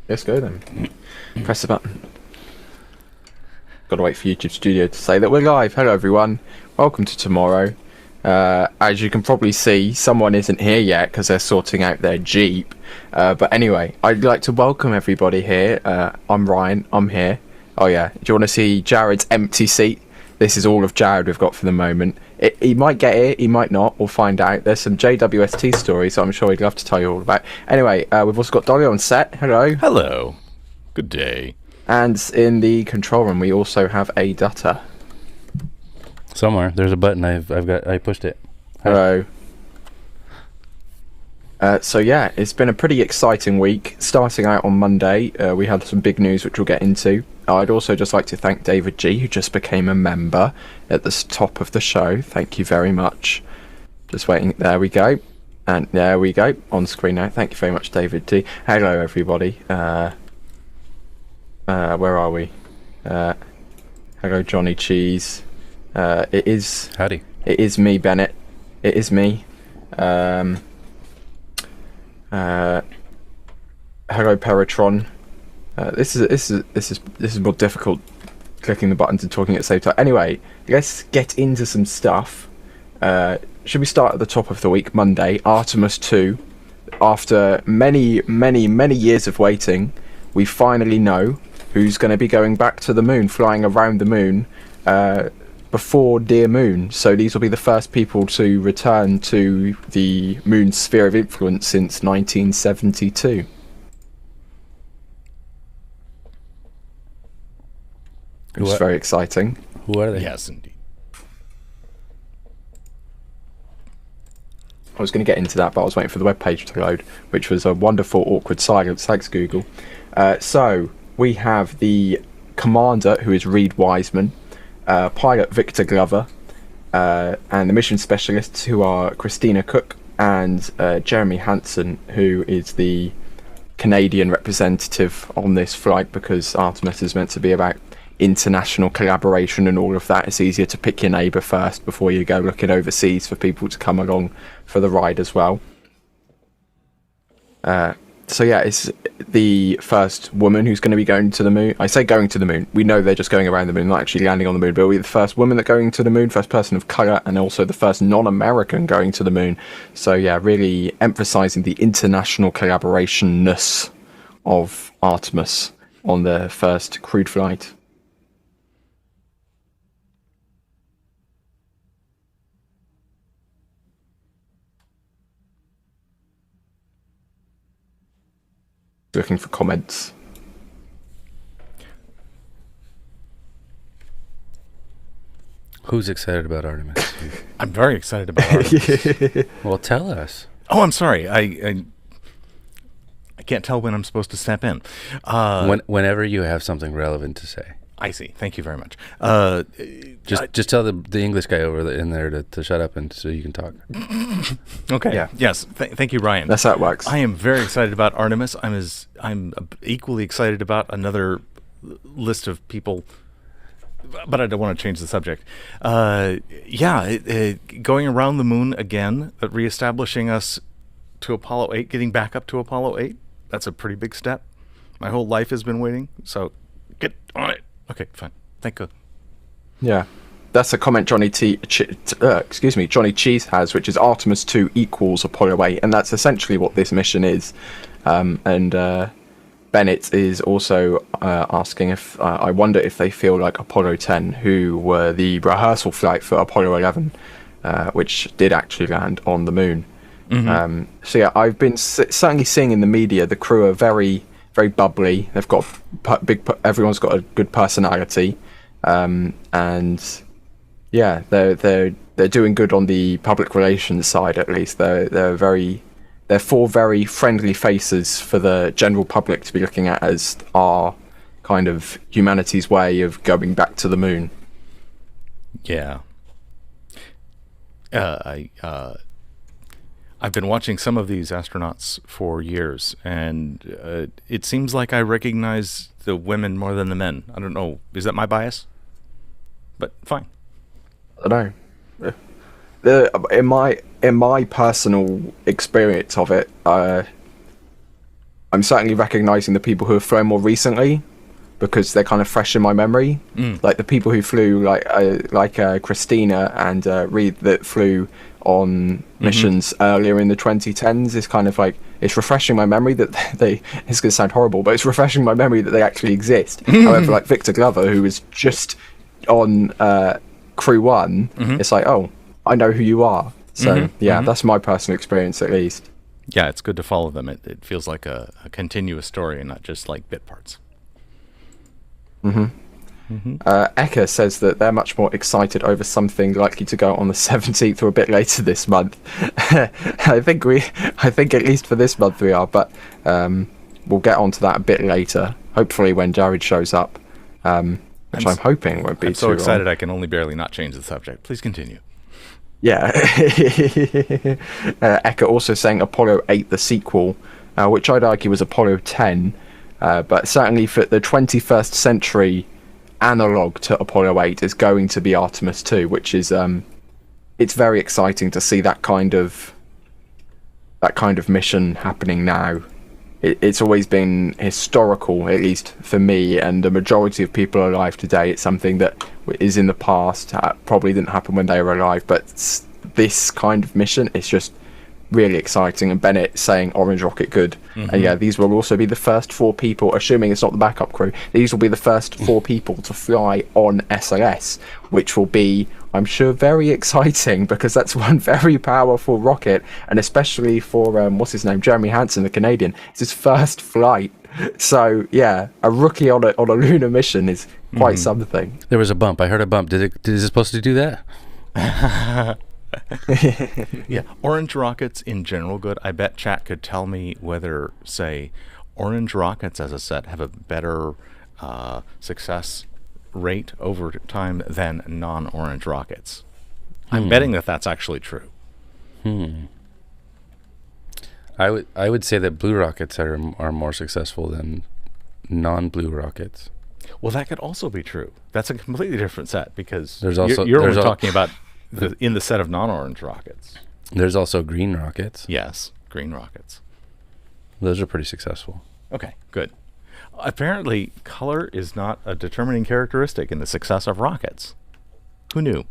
Let's go then. Press the button. Got to wait for YouTube Studio to say that we're live. Hello everyone. Welcome to TMRO. As you can probably see, someone isn't here yet because they're sorting out their Jeep. But anyway, I'd like to welcome everybody here. I'm Ryan. I'm here. Oh yeah. Do you want to see Jared's empty seat? This is all of Jared we've got for the moment. He might get it, he might not. We'll find out. There's some JWST stories I'm sure he'd love to tell you all about. Anyway, we've also got Dolly on set. Hello. Hello. Good day. And in the control room, we also have a Dutta. Somewhere there's a button. I pushed it. Hello. So yeah, it's been a pretty exciting week. Starting out on Monday, we had some big news which we'll get into. I'd also just like to thank David G, who just became a member at the top of the show. Thank you very much. Just waiting. There we go. And there we go. On screen now. Thank you very much, David D. Hello, everybody. Where are we? Hello, Johnny Cheese. It is... Howdy. It is me, Bennett. It is me. Hello, Peratron. This is more difficult clicking the buttons and talking at the same time. Anyway, let's get into some stuff. Should we start at the top of the week, Monday? Artemis II. After many years of waiting, we finally know who's going to be going back to the moon, flying around the moon before Dear Moon. So these will be the first people to return to the moon's sphere of influence since 1972. Which is very exciting. Who are they? Yes, indeed. I was going to get into that, but I was waiting for the webpage to load, which was a wonderful awkward silence. Thanks, Google. So we have the commander, who is Reed Wiseman, pilot Victor Glover, and the mission specialists, who are Christina Cook and Jeremy Hansen, who is the Canadian representative on this flight, because Artemis is meant to be about international collaboration and all of that. It's easier to pick your neighbour first before you go looking overseas for people to come along for the ride as well. So yeah, it's the first woman who's going to be going to the moon. I say going to the moon. We know they're just going around the moon, not actually landing on the moon, but it'll be the first woman that's going to the moon, first person of colour, and also the first non-American going to the moon. So yeah, really emphasising the international collaboration-ness of Artemis on the first crewed flight. Looking for comments. Who's excited about Artemis? I'm very excited about Artemis. Well, tell us. Oh, I'm sorry. I can't tell when I'm supposed to step in. Whenever you have something relevant to say. I see. Thank you very much. Just tell the English guy over in there to shut up and so you can talk. Okay. Yeah. Yes. Thank you, Ryan. That's how it works. I am very excited about Artemis. I'm equally excited about another list of people, but I don't want to change the subject. Going around the moon again, reestablishing us to Apollo 8, getting back up to Apollo 8. That's a pretty big step. My whole life has been waiting, so get on it. Okay, fine. Thank you. Yeah, that's a comment Johnny Johnny Cheese has, which is Artemis 2 equals Apollo 8, and that's essentially what this mission is. And Bennett is also asking if I wonder if they feel like Apollo 10, who were the rehearsal flight for Apollo 11, which did actually land on the moon. Mm-hmm. So yeah, I've been certainly seeing in the media the crew are very bubbly. They've got everyone's got a good personality, and yeah, they're doing good on the public relations side. At least they're four very friendly faces for the general public to be looking at as our kind of humanity's way of going back to the moon. Yeah. I've been watching some of these astronauts for years, and it seems like I recognize the women more than the men. I don't know. Is that my bias? But fine. I don't know. In my personal experience of it, I'm certainly recognizing the people who have flown more recently because they're kind of fresh in my memory. Like the people who flew, like Christina and Reed, that flew on missions earlier in the 2010s, is kind of like, it's refreshing my memory that they, it's going to sound horrible, but it's refreshing my memory that they actually exist. However, like Victor Glover, who was just on Crew 1, it's like, oh, I know who you are. So that's my personal experience at least. Yeah, it's good to follow them. It feels like a continuous story and not just like bit parts. Eka says that they're much more excited over something likely to go on the 17th or a bit later this month. I think at least for this month we are, but we'll get onto that a bit later. Hopefully when Jared shows up, which I'm hoping won't be. I'm so too excited long. I can only barely not change the subject. Please continue. Yeah. Eka also saying Apollo 8, the sequel, which I'd argue was Apollo 10, but certainly for the 21st century analog to Apollo 8 is going to be Artemis II, which is it's very exciting to see that kind of mission happening now. It's always been historical, at least for me and the majority of people alive today. It's something that is in the past, probably didn't happen when they were alive, but this kind of mission is just really exciting. And Bennett saying orange rocket good. And yeah, these will also be the first 4 people, assuming it's not the backup crew, these will be the first 4 people to fly on SLS, which will be, I'm sure, very exciting, because that's one very powerful rocket, and especially for what's his name, Jeremy Hansen, the Canadian, it's his first flight. So yeah, a rookie on a lunar mission is quite something. There was a bump. I heard a bump. Is it supposed to do that? Yeah, orange rockets in general good. I bet chat could tell me whether, say, orange rockets as a set have a better success rate over time than non-orange rockets. I'm betting that that's actually true. I would say that blue rockets are more successful than non-blue rockets. Well, that could also be true. That's a completely different set, because There's also- you're there's only al- talking about in the set of non-orange rockets. There's also green rockets. Yes, green rockets. Those are pretty successful. Okay, good. Apparently, color is not a determining characteristic in the success of rockets. Who knew?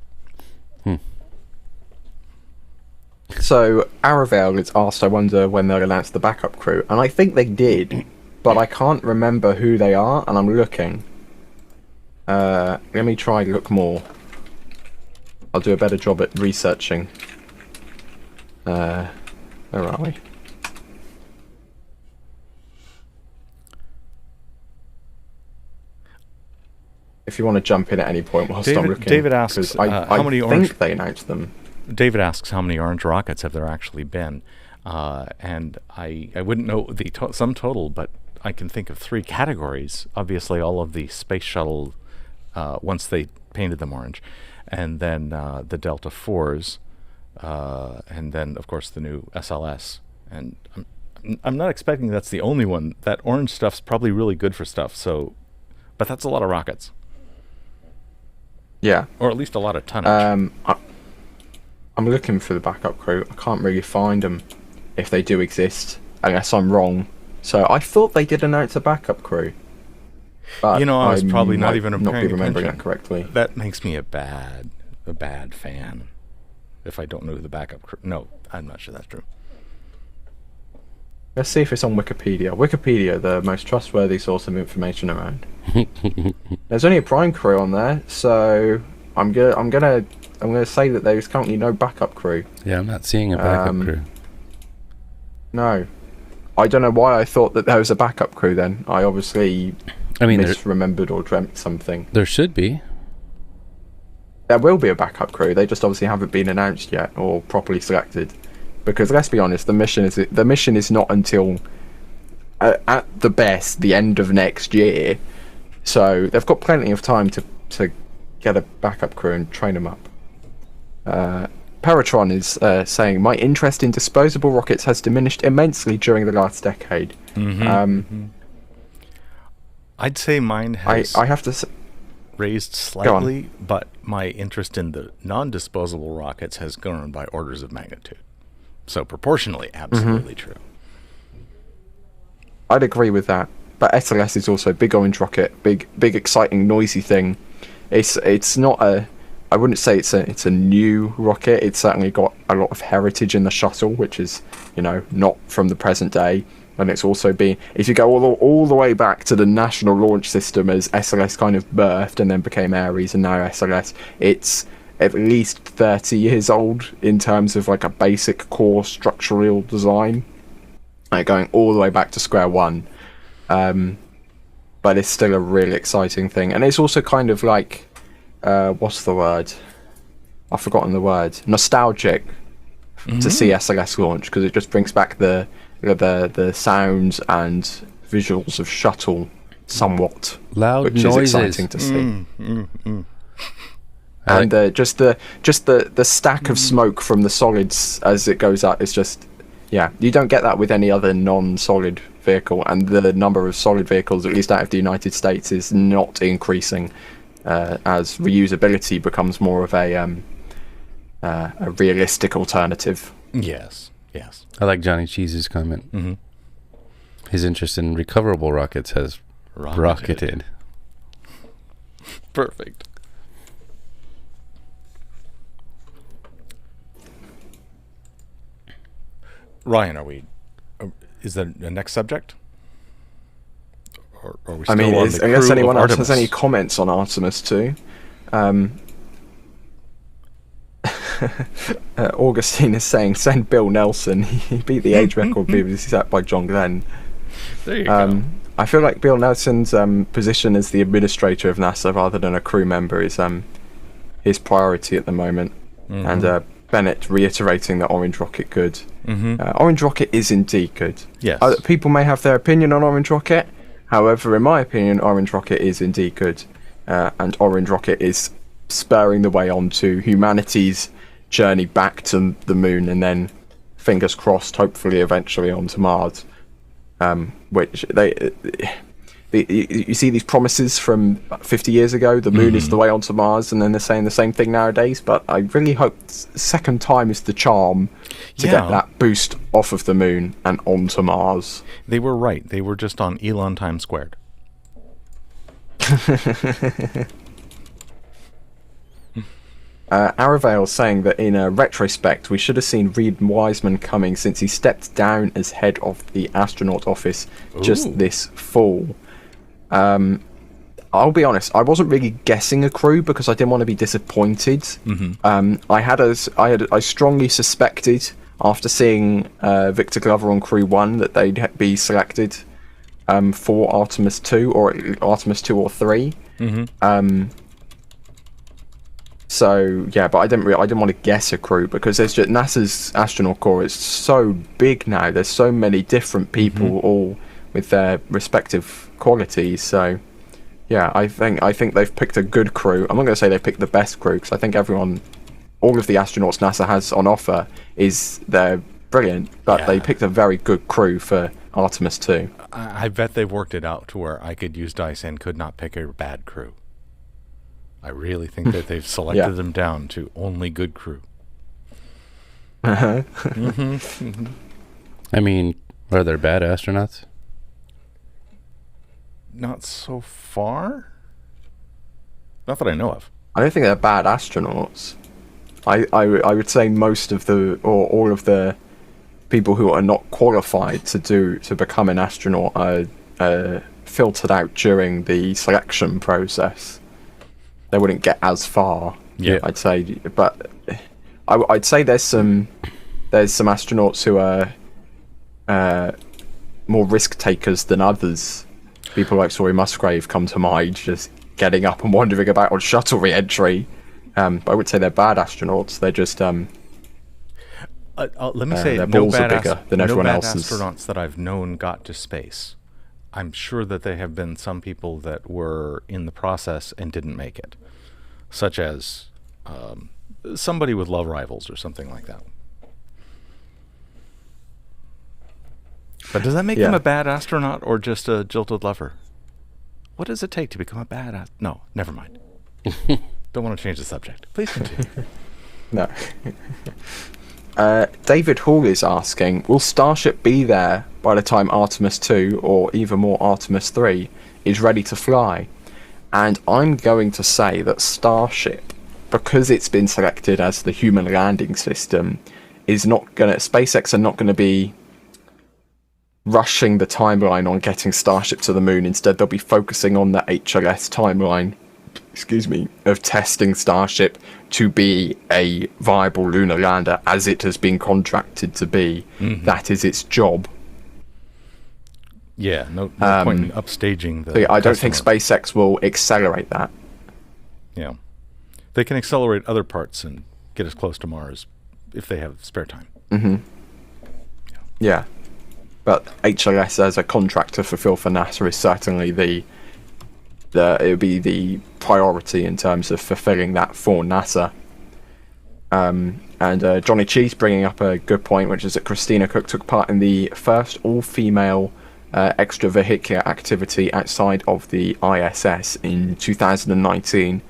So Aravel is asked, I wonder when they'll announce the backup crew, and I think they did, but I can't remember who they are, and I'm looking. Let me try look more. I'll do a better job at researching. Where are we? If you want to jump in at any point whilst I'm looking. David asks, 'cause I how many think orange... they announced them. David asks how many orange rockets have there actually been, and I wouldn't know the sum total, but I can think of 3 categories. Obviously, all of the space shuttle, once they painted them orange, and then the Delta IVs, and then of course the new SLS. And I'm not expecting that's the only one. That orange stuff's probably really good for stuff. So, but that's a lot of rockets. Yeah. Or at least a lot of tonnage. I'm looking for the backup crew. I can't really find them, if they do exist, unless I'm wrong. So I thought they did announce a backup crew. But You know, I was probably not even not be paying remembering attention. that correctly. That makes me a bad fan. If I don't know who the backup crew... No, I'm not sure that's true. Let's see if it's on Wikipedia. Wikipedia, the most trustworthy source of information around. There's only a prime crew on there, so I'm gonna say that there's currently no backup crew. Yeah, I'm not seeing a backup crew. No, I don't know why I thought that there was a backup crew. Then I obviously misremembered or dreamt something. There should be. There will be a backup crew. They just obviously haven't been announced yet or properly selected. Because let's be honest, the mission is not until at the best the end of next year. So they've got plenty of time to get a backup crew and train them up. Paratron is saying, my interest in disposable rockets has diminished immensely during the last decade. I'd say mine has I have to raised slightly, but my interest in the non-disposable rockets has grown by orders of magnitude. So proportionally, absolutely true. I'd agree with that. But SLS is also a big orange rocket, big exciting noisy thing. It's not a, I wouldn't say it's a new rocket. It's certainly got a lot of heritage in the shuttle, which is, you know, not from the present day. And it's also been, if you go all the way back to the National Launch System as SLS kind of birthed and then became Ares and now SLS, it's at least 30 years old in terms of like a basic core structural design, like going all the way back to square one. But it's still a really exciting thing. And it's also kind of like, what's the word? I've forgotten the word. Nostalgic to see SLS launch, because it just brings back the sounds and visuals of shuttle somewhat, Loud which noises. is exciting to see. And just the stack of smoke from the solids as it goes up is just, yeah, you don't get that with any other non-solid vehicle, and the number of solid vehicles, at least out of the United States, is not increasing as reusability becomes more of a realistic alternative. Yes. I like Johnny Cheese's comment. Mm-hmm. His interest in recoverable rockets has rocketed. Perfect. Ryan, is that the next subject? Or are we still on the unless crew anyone of else Artemis? has any comments on Artemis II. Augustine is saying, send Bill Nelson. He beat the age record previously set by John Glenn. There you go. I feel like Bill Nelson's position as the administrator of NASA rather than a crew member is his priority at the moment. Mm-hmm. And Bennett reiterating that Orange Rocket good. Mm-hmm. Orange Rocket is indeed good. Yes. People may have their opinion on Orange Rocket. However, in my opinion, Orange Rocket is indeed good. And Orange Rocket is spurring the way on to humanity's journey back to the moon, and then, fingers crossed, hopefully eventually onto Mars. Which you see these promises from 50 years ago, the moon is the way onto Mars, and then they're saying the same thing nowadays. But I really hope second time is the charm to get that boost off of the moon and onto Mars. They were right. They were just on Elon times squared. Aravale saying that in a retrospect we should have seen Reed Wiseman coming since he stepped down as head of the astronaut office just this fall. I'll be honest, I wasn't really guessing a crew because I didn't want to be disappointed. I strongly suspected after seeing Victor Glover on Crew 1 that they'd be selected for Artemis 2 or Artemis 2 or 3. So yeah, but I didn't want to guess a crew because there's just NASA's astronaut corps is so big now. There's so many different people, all with their respective qualities. So yeah, I think they've picked a good crew. I'm not going to say they picked the best crew because I think all of the astronauts NASA has on offer they're brilliant, but they picked a very good crew for Artemis 2. I bet they've worked it out to where I could use dice and could not pick a bad crew. I really think that they've selected them down to only good crew. I mean, are there bad astronauts? Not so far. Not that I know of. I don't think they're bad astronauts. I would say most of all of the people who are not qualified to become an astronaut are filtered out during the selection process. They wouldn't get as far, I'd say. But I'd say there's some astronauts who are more risk takers than others. People like Sori Musgrave come to mind, just getting up and wandering about on shuttle re-entry. But I would say they're bad astronauts. They're just let me say, their no balls are bad bigger than everyone else's. astronauts that I've known got to space. I'm sure that there have been some people that were in the process and didn't make it, such as somebody with love rivals or something like that. But does that make them a bad astronaut or just a jilted lover? What does it take to become a bad No, never mind. Don't want to change the subject. Please continue. No. David Hall is asking, will Starship be there by the time Artemis 2 or even more Artemis 3 is ready to fly? And I'm going to say that Starship, because it's been selected as the human landing system, SpaceX are not going to be rushing the timeline on getting Starship to the moon. Instead, they'll be focusing on the HLS timeline, of testing Starship to be a viable lunar lander, as it has been contracted to be. Mm-hmm. That is its job. Yeah, no point in upstaging the so I don't customer. think SpaceX will accelerate that. Yeah. They can accelerate other parts and get us close to Mars if they have spare time. Mm-hmm. Yeah. But HLS as a contract to fulfill for NASA is certainly it would be the priority in terms of fulfilling that for NASA. And Johnny Cheese bringing up a good point, which is that Christina Cook took part in the first all-female extravehicular activity outside of the ISS in 2019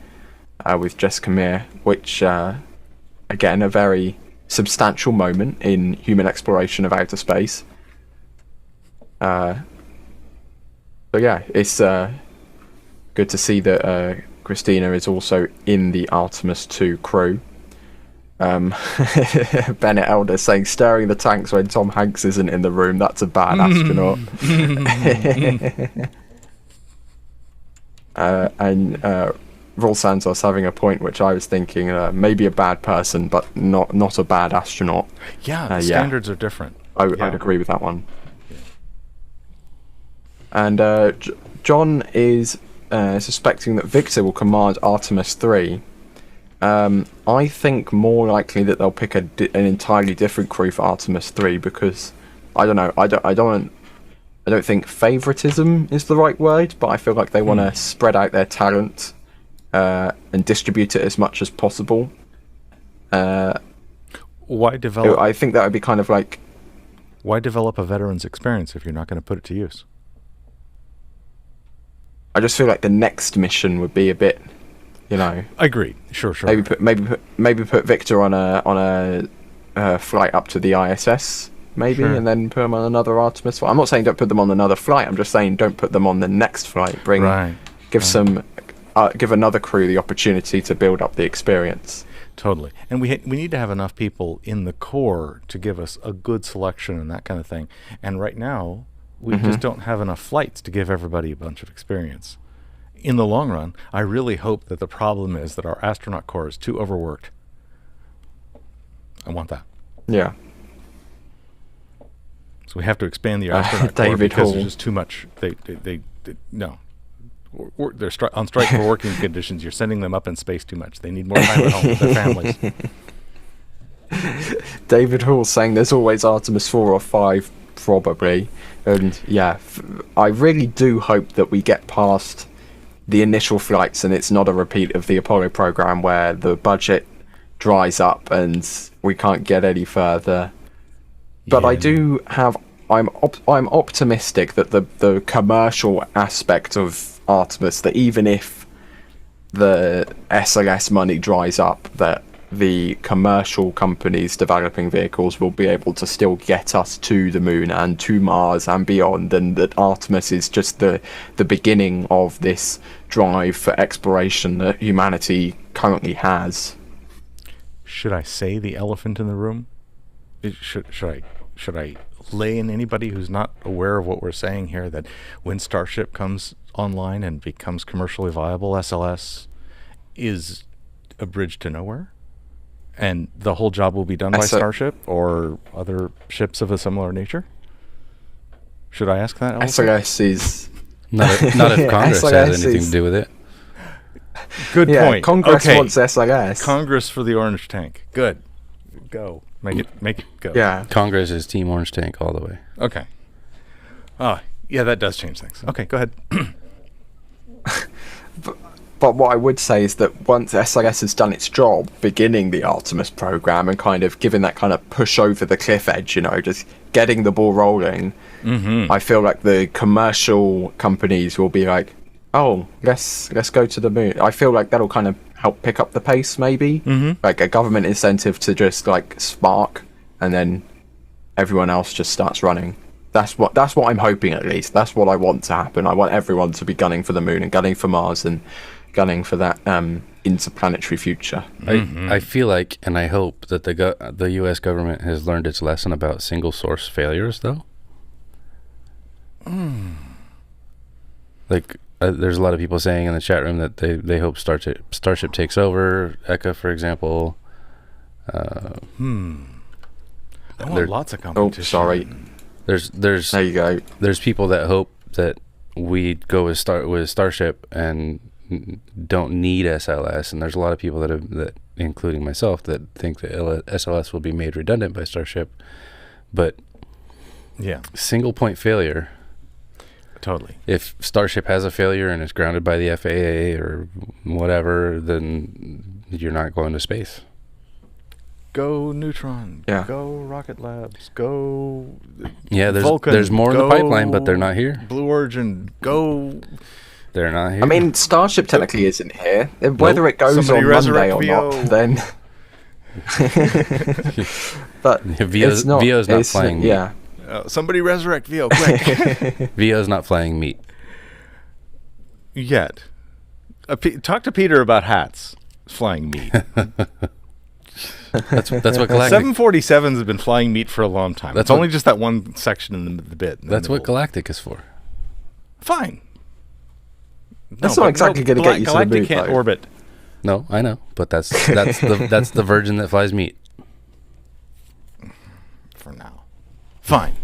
with Jessica Meir, which, again, a very substantial moment in human exploration of outer space. But yeah, it's good to see that Christina is also in the Artemis II crew. Bennett Elder saying, stirring the tanks when Tom Hanks isn't in the room, that's a bad astronaut. And Raul Santos having a point, which I was thinking maybe a bad person, but not a bad astronaut. Yeah, standards are different. I'd agree with that one. And John is suspecting that Victor will command Artemis 3. I think more likely that they'll pick an entirely different crew for Artemis 3, because I don't know. I don't think favoritism is the right word, but I feel like they want to spread out their talent and distribute it as much as possible. Why develop? I think that would be kind of like. Why develop a veteran's experience if you're not going to put it to use? I just feel like the next mission would be a bit, I agree. Sure. Maybe put Victor on a flight up to the ISS, and then put him on another Artemis flight. I'm not saying don't put them on another flight. I'm just saying don't put them on the next flight. Give another crew the opportunity to build up the experience. Totally. And we need to have enough people in the core to give us a good selection and that kind of thing. And right now, we just don't have enough flights to give everybody a bunch of experience. In the long run, I really hope that the problem is that our astronaut corps is too overworked. I want that. Yeah. So we have to expand the astronaut corps because there's just too much. No. They're on strike for working conditions. You're sending them up in space too much. They need more time at home with their families. David Hall saying there's always Artemis 4 or 5, probably. And yeah, I really do hope that we get past the initial flights and it's not a repeat of the Apollo program where the budget dries up and we can't get any further. But I do have. I'm optimistic that the commercial aspect of Artemis, that even if the SLS money dries up, that the commercial companies developing vehicles will be able to still get us to the moon and to Mars and beyond, and that Artemis is just the beginning of this drive for exploration that humanity currently has. Should I say the elephant in the room? Should I lay in anybody who's not aware of what we're saying here that when Starship comes online and becomes commercially viable, SLS is a bridge to nowhere? And the whole job will be done by Starship or other ships of a similar nature? Should I ask that? SLS is... Not if Congress has anything to do with it. Good point. Congress wants SLS. Congress for the orange tank. Good. Go. Make it go. Yeah. Congress is Team Orange Tank all the way. Okay. Oh, yeah, that does change things. Okay, go ahead. But what I would say is that once SLS has done its job, beginning the Artemis program and kind of giving that kind of push over the cliff edge, just getting the ball rolling, I feel like the commercial companies will be like, oh, let's go to the moon. I feel like that'll kind of help pick up the pace, maybe. Like a government incentive to just like spark and then everyone else just starts running. That's what I'm hoping, at least. That's what I want to happen. I want everyone to be gunning for the moon and gunning for Mars and gunning for that interplanetary future. I feel like, and I hope that the U.S. government has learned its lesson about single source failures, though. Like, there's a lot of people saying in the chat room that they hope Starship takes over. Eka, for example. I want lots of competition. Oh, sorry. There's there you go. There's people that hope that we go with Starship and don't need SLS, and there's a lot of people that including myself, that think that SLS will be made redundant by Starship. But yeah, single point failure. Totally. If Starship has a failure and is grounded by the FAA or whatever, then you're not going to space. Go Neutron. Yeah. Go Rocket Labs. Go. Yeah, Vulcan, there's more in the pipeline, but they're not here. Blue Origin. Go. They're not here. I mean, Starship technically isn't here. Whether it goes Somebody on Monday or VO. not, then. But VO's not flying meat. Yeah. Somebody resurrect VO quick. VO's not flying meat Yet. Talk to Peter about hats. Flying meat. That's what Galactic. 747s have been flying meat for a long time. That's It's only just that one section in the bit. That's what Galactic is for. Fine. That's not exactly going to get you to the moon. Galactic can't though. orbit. No, I know, but that's the Virgin that flies meat. For now. Fine.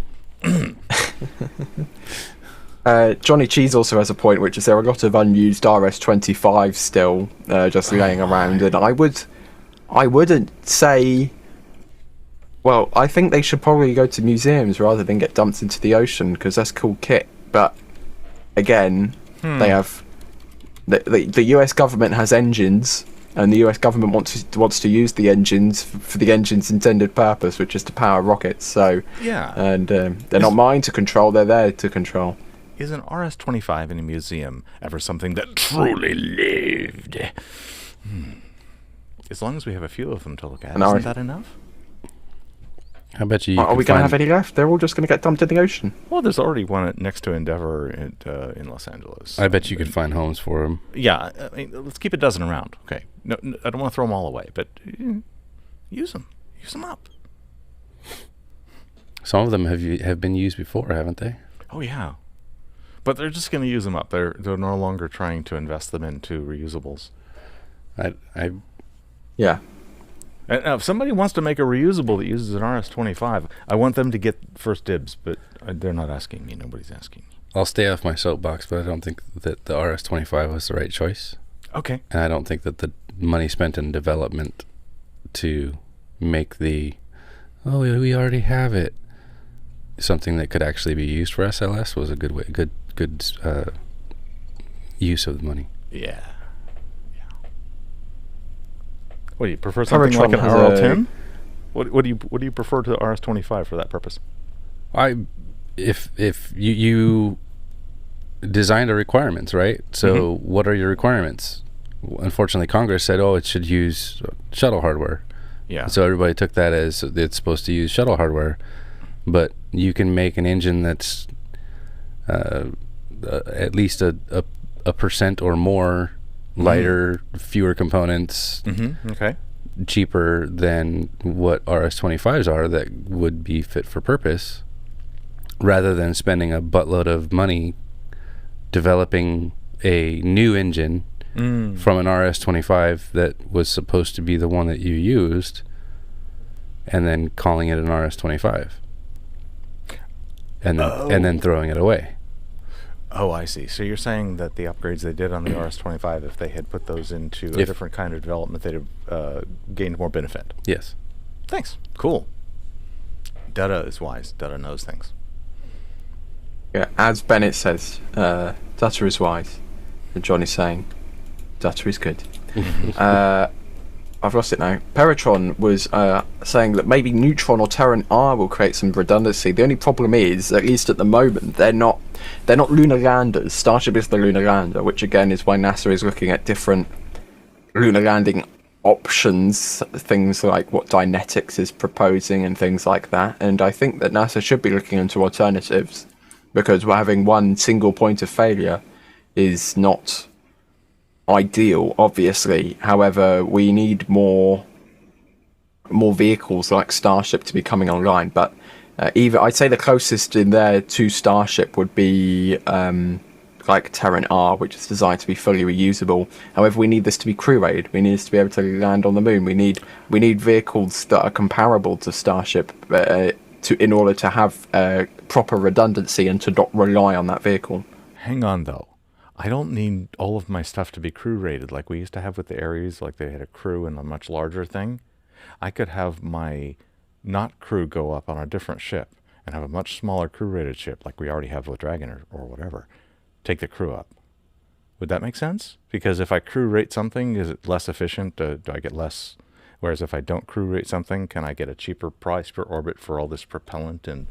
Johnny Cheese also has a point, which is there are a lot of unused RS-25 still just laying around, and I wouldn't say. Well, I think they should probably go to museums rather than get dumped into the ocean, because that's cool kit. But again, they have the US government has engines, and the US government wants to use the engines for the engine's intended purpose, which is to power rockets. So yeah, and they're not mine to control; they're there to control. Is an RS-25 in a museum ever something that truly lived? As long as we have a few of them to look at, isn't that enough? I bet you. Are we going to have any left? They're all just going to get dumped in the ocean. Well, there's already one next to Endeavour in Los Angeles. I bet you could find homes for them. Yeah, I mean, let's keep a dozen around. Okay, no, I don't want to throw them all away, but use them up. Some of them have been used before, haven't they? Oh yeah, but they're just going to use them up. They're no longer trying to invest them into reusables. Yeah. And now, if somebody wants to make a reusable that uses an RS-25, I want them to get first dibs, but they're not asking me. Nobody's asking me. I'll stay off my soapbox, but I don't think that the RS-25 was the right choice. Okay. And I don't think that the money spent in development to make we already have it, something that could actually be used for SLS was a good use of the money. Yeah. What do you prefer, something like an has RL-10? What do you prefer to the RS-25 for that purpose? If you designed the requirements, right? So what are your requirements? Unfortunately, Congress said, it should use shuttle hardware. Yeah. So everybody took that as it's supposed to use shuttle hardware, but you can make an engine that's at least a percent or more lighter, fewer components, okay, cheaper than what RS-25s are that would be fit for purpose, rather than spending a buttload of money developing a new engine from an RS-25 that was supposed to be the one that you used, and then calling it an RS-25, and then throwing it away. Oh, I see. So you're saying that the upgrades they did on the RS-25, if they had put those into a different kind of development, they'd have gained more benefit. Yes. Thanks. Cool. Dutta is wise. Dutta knows things. Yeah, as Bennett says, Dutta is wise. And Johnny's saying, Dutta is good. I've lost it now. Peritron was saying that maybe Neutron or Terran R will create some redundancy. The only problem is, at least at the moment, they're not lunar landers. Starship is the lunar lander, which again is why NASA is looking at different lunar landing options, things like what Dynetics is proposing and things like that. And I think that NASA should be looking into alternatives, because we're having one single point of failure is not ideal, obviously. However, we need more vehicles like Starship to be coming online. But I'd say the closest in there to Starship would be like Terran R, which is designed to be fully reusable. However, we need this to be crew rated. We need this to be able to land on the moon. We need vehicles that are comparable to Starship in order to have proper redundancy and to not rely on that vehicle. Hang on, though. I don't need all of my stuff to be crew rated like we used to have with the Ares, like they had a crew and a much larger thing. I could have my not crew go up on a different ship and have a much smaller crew rated ship like we already have with Dragon or whatever. Take the crew up. Would that make sense? Because if I crew rate something, is it less efficient? Do I get less? Whereas if I don't crew rate something, can I get a cheaper price per orbit for all this propellant and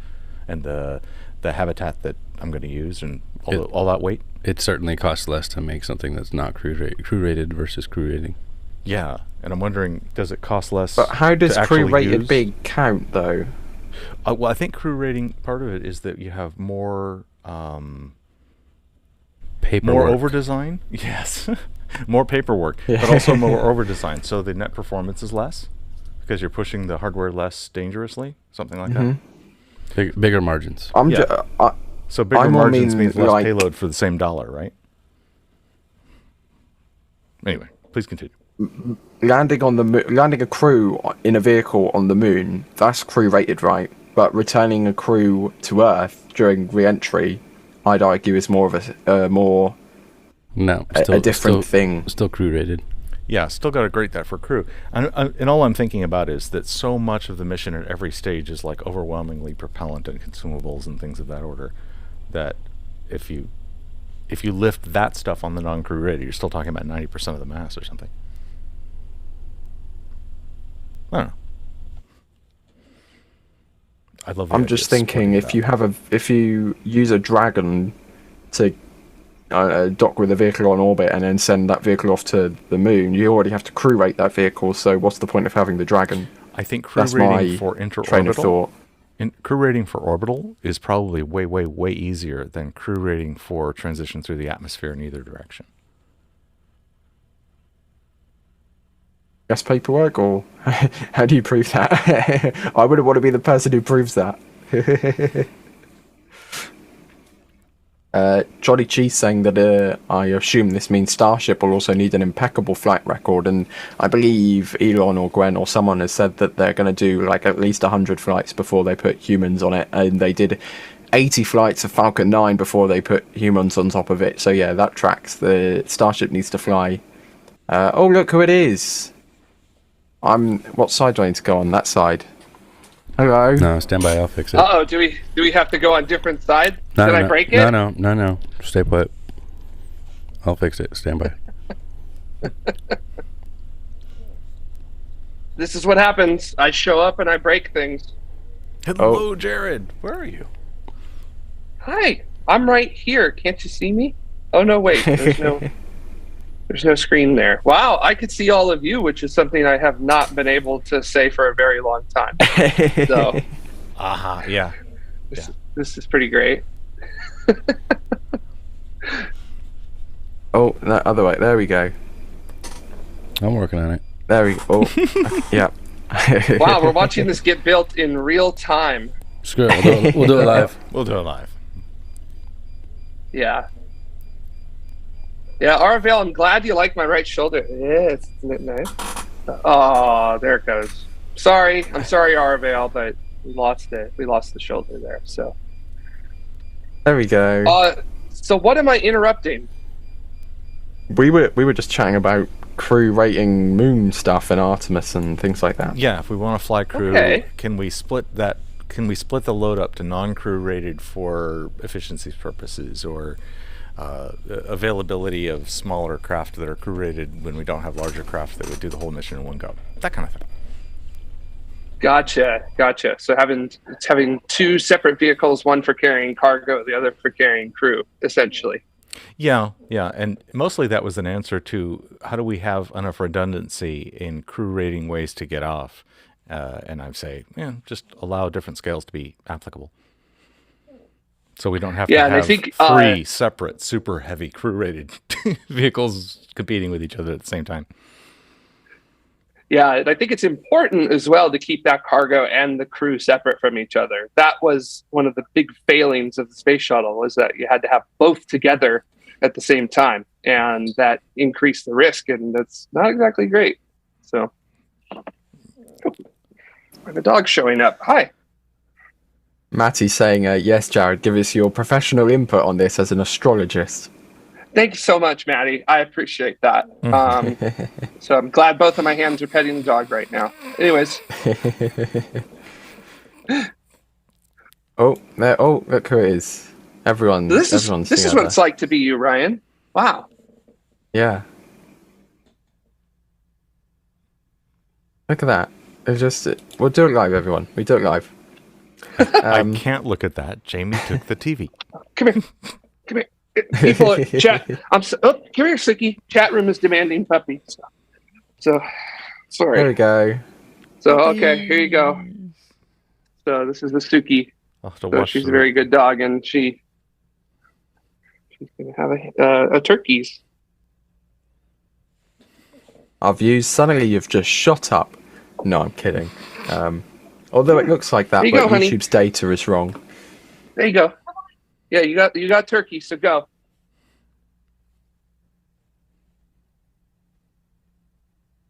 the habitat that I'm going to use and all that weight? It certainly costs less to make something that's not crew rated versus crew rating. Yeah, and I'm wondering, does it cost less? But how does crew rated use? big count, though? Well, I think crew rating, part of it is that you have more Paperwork. more over design. Yes, more paperwork, but also more over design. So the net performance is less because you're pushing the hardware less dangerously, something like that. Bigger margins. So bigger margins means less payload for the same dollar, right? Anyway, please continue. Landing a crew in a vehicle on the moon, that's crew rated, right? But returning a crew to Earth during re-entry, I'd argue, is more of a different thing. Still crew rated. Yeah, still got to grade that for crew. And all I'm thinking about is that so much of the mission at every stage is like overwhelmingly propellant and consumables and things of that order, that if you lift that stuff on the non-crew rated, you're still talking about 90% of the mass or something. I don't know. I'm just thinking, if you use a Dragon to dock with a vehicle on orbit and then send that vehicle off to the moon, you already have to crew rate that vehicle. So what's the point of having the Dragon? I think crew rating for interorbital, train of thought. Crew rating for orbital is probably way, way, way easier than crew rating for transition through the atmosphere in either direction. Yes, paperwork, or how do you prove that? I wouldn't want to be the person who proves that. Johnny Cheese saying that I assume this means Starship will also need an impeccable flight record, and I believe Elon or Gwen or someone has said that they're going to do like at least 100 flights before they put humans on it, and they did 80 flights of Falcon 9 before they put humans on top of it. So yeah, that tracks. The Starship needs to fly. Oh, look who it is. What side do I need to go on? That side. Hello? No, stand by. I'll fix it. Uh-oh, do we have to go on different sides? No, Did I break it? No. Stay put. I'll fix it. Stand by. This is what happens. I show up and I break things. Hello, Jared. Where are you? Hi, I'm right here. Can't you see me? Oh, no, wait. There's no screen there. Wow, I could see all of you, which is something I have not been able to say for a very long time. So, yeah. This is pretty great. Oh, that other way. There we go. I'm working on it. There we go. Oh, yeah. Wow, we're watching this get built in real time. Screw it. We'll do it live. We'll do it live. Yeah. Yeah, Arvale, I'm glad you like my right shoulder. Yeah, isn't it nice? Oh, there it goes. Sorry, I'm sorry, Arvale, but we lost it. We lost the shoulder there. So there we go. So what am I interrupting? We were just chatting about crew rating moon stuff and Artemis and things like that. Yeah, if we want to fly crew, can we split that? Can we split the load up to non-crew rated for efficiency purposes, or availability of smaller craft that are crew rated when we don't have larger craft that would do the whole mission in one go? That kind of thing. Gotcha. So having two separate vehicles, one for carrying cargo, the other for carrying crew, essentially. Yeah, and mostly that was an answer to how do we have enough redundancy in crew rating ways to get off, and I'd say, just allow different scales to be applicable, so we don't have to and I have think, three separate super heavy crew rated vehicles competing with each other at the same time. Yeah, and I think it's important as well to keep that cargo and the crew separate from each other. That was one of the big failings of the space shuttle, was that you had to have both together at the same time, and that increased the risk, and that's not exactly great. So, the dog's showing up. Hi. Matty's saying, yes, Jared, give us your professional input on this as an astrologist. Thank you so much, Maddie. I appreciate that. So I'm glad both of my hands are petting the dog right now. Anyways. Look who it is. Everyone's This is what it's like to be you, Ryan. Wow. Yeah. Look at that. It's just, we'll do it live, everyone. We do it live. I can't look at that. Jamie took the TV. Come here. People chat. Come here, Suki. Chat room is demanding puppies. So sorry. There we go. So okay, here you go. So this is the Suki. So she's a very good dog, and she's gonna have a turkeys. Our views suddenly you've just shot up. No, I'm kidding. Although it looks like that, but YouTube's data is wrong. There you go. Yeah, you got turkey, so go.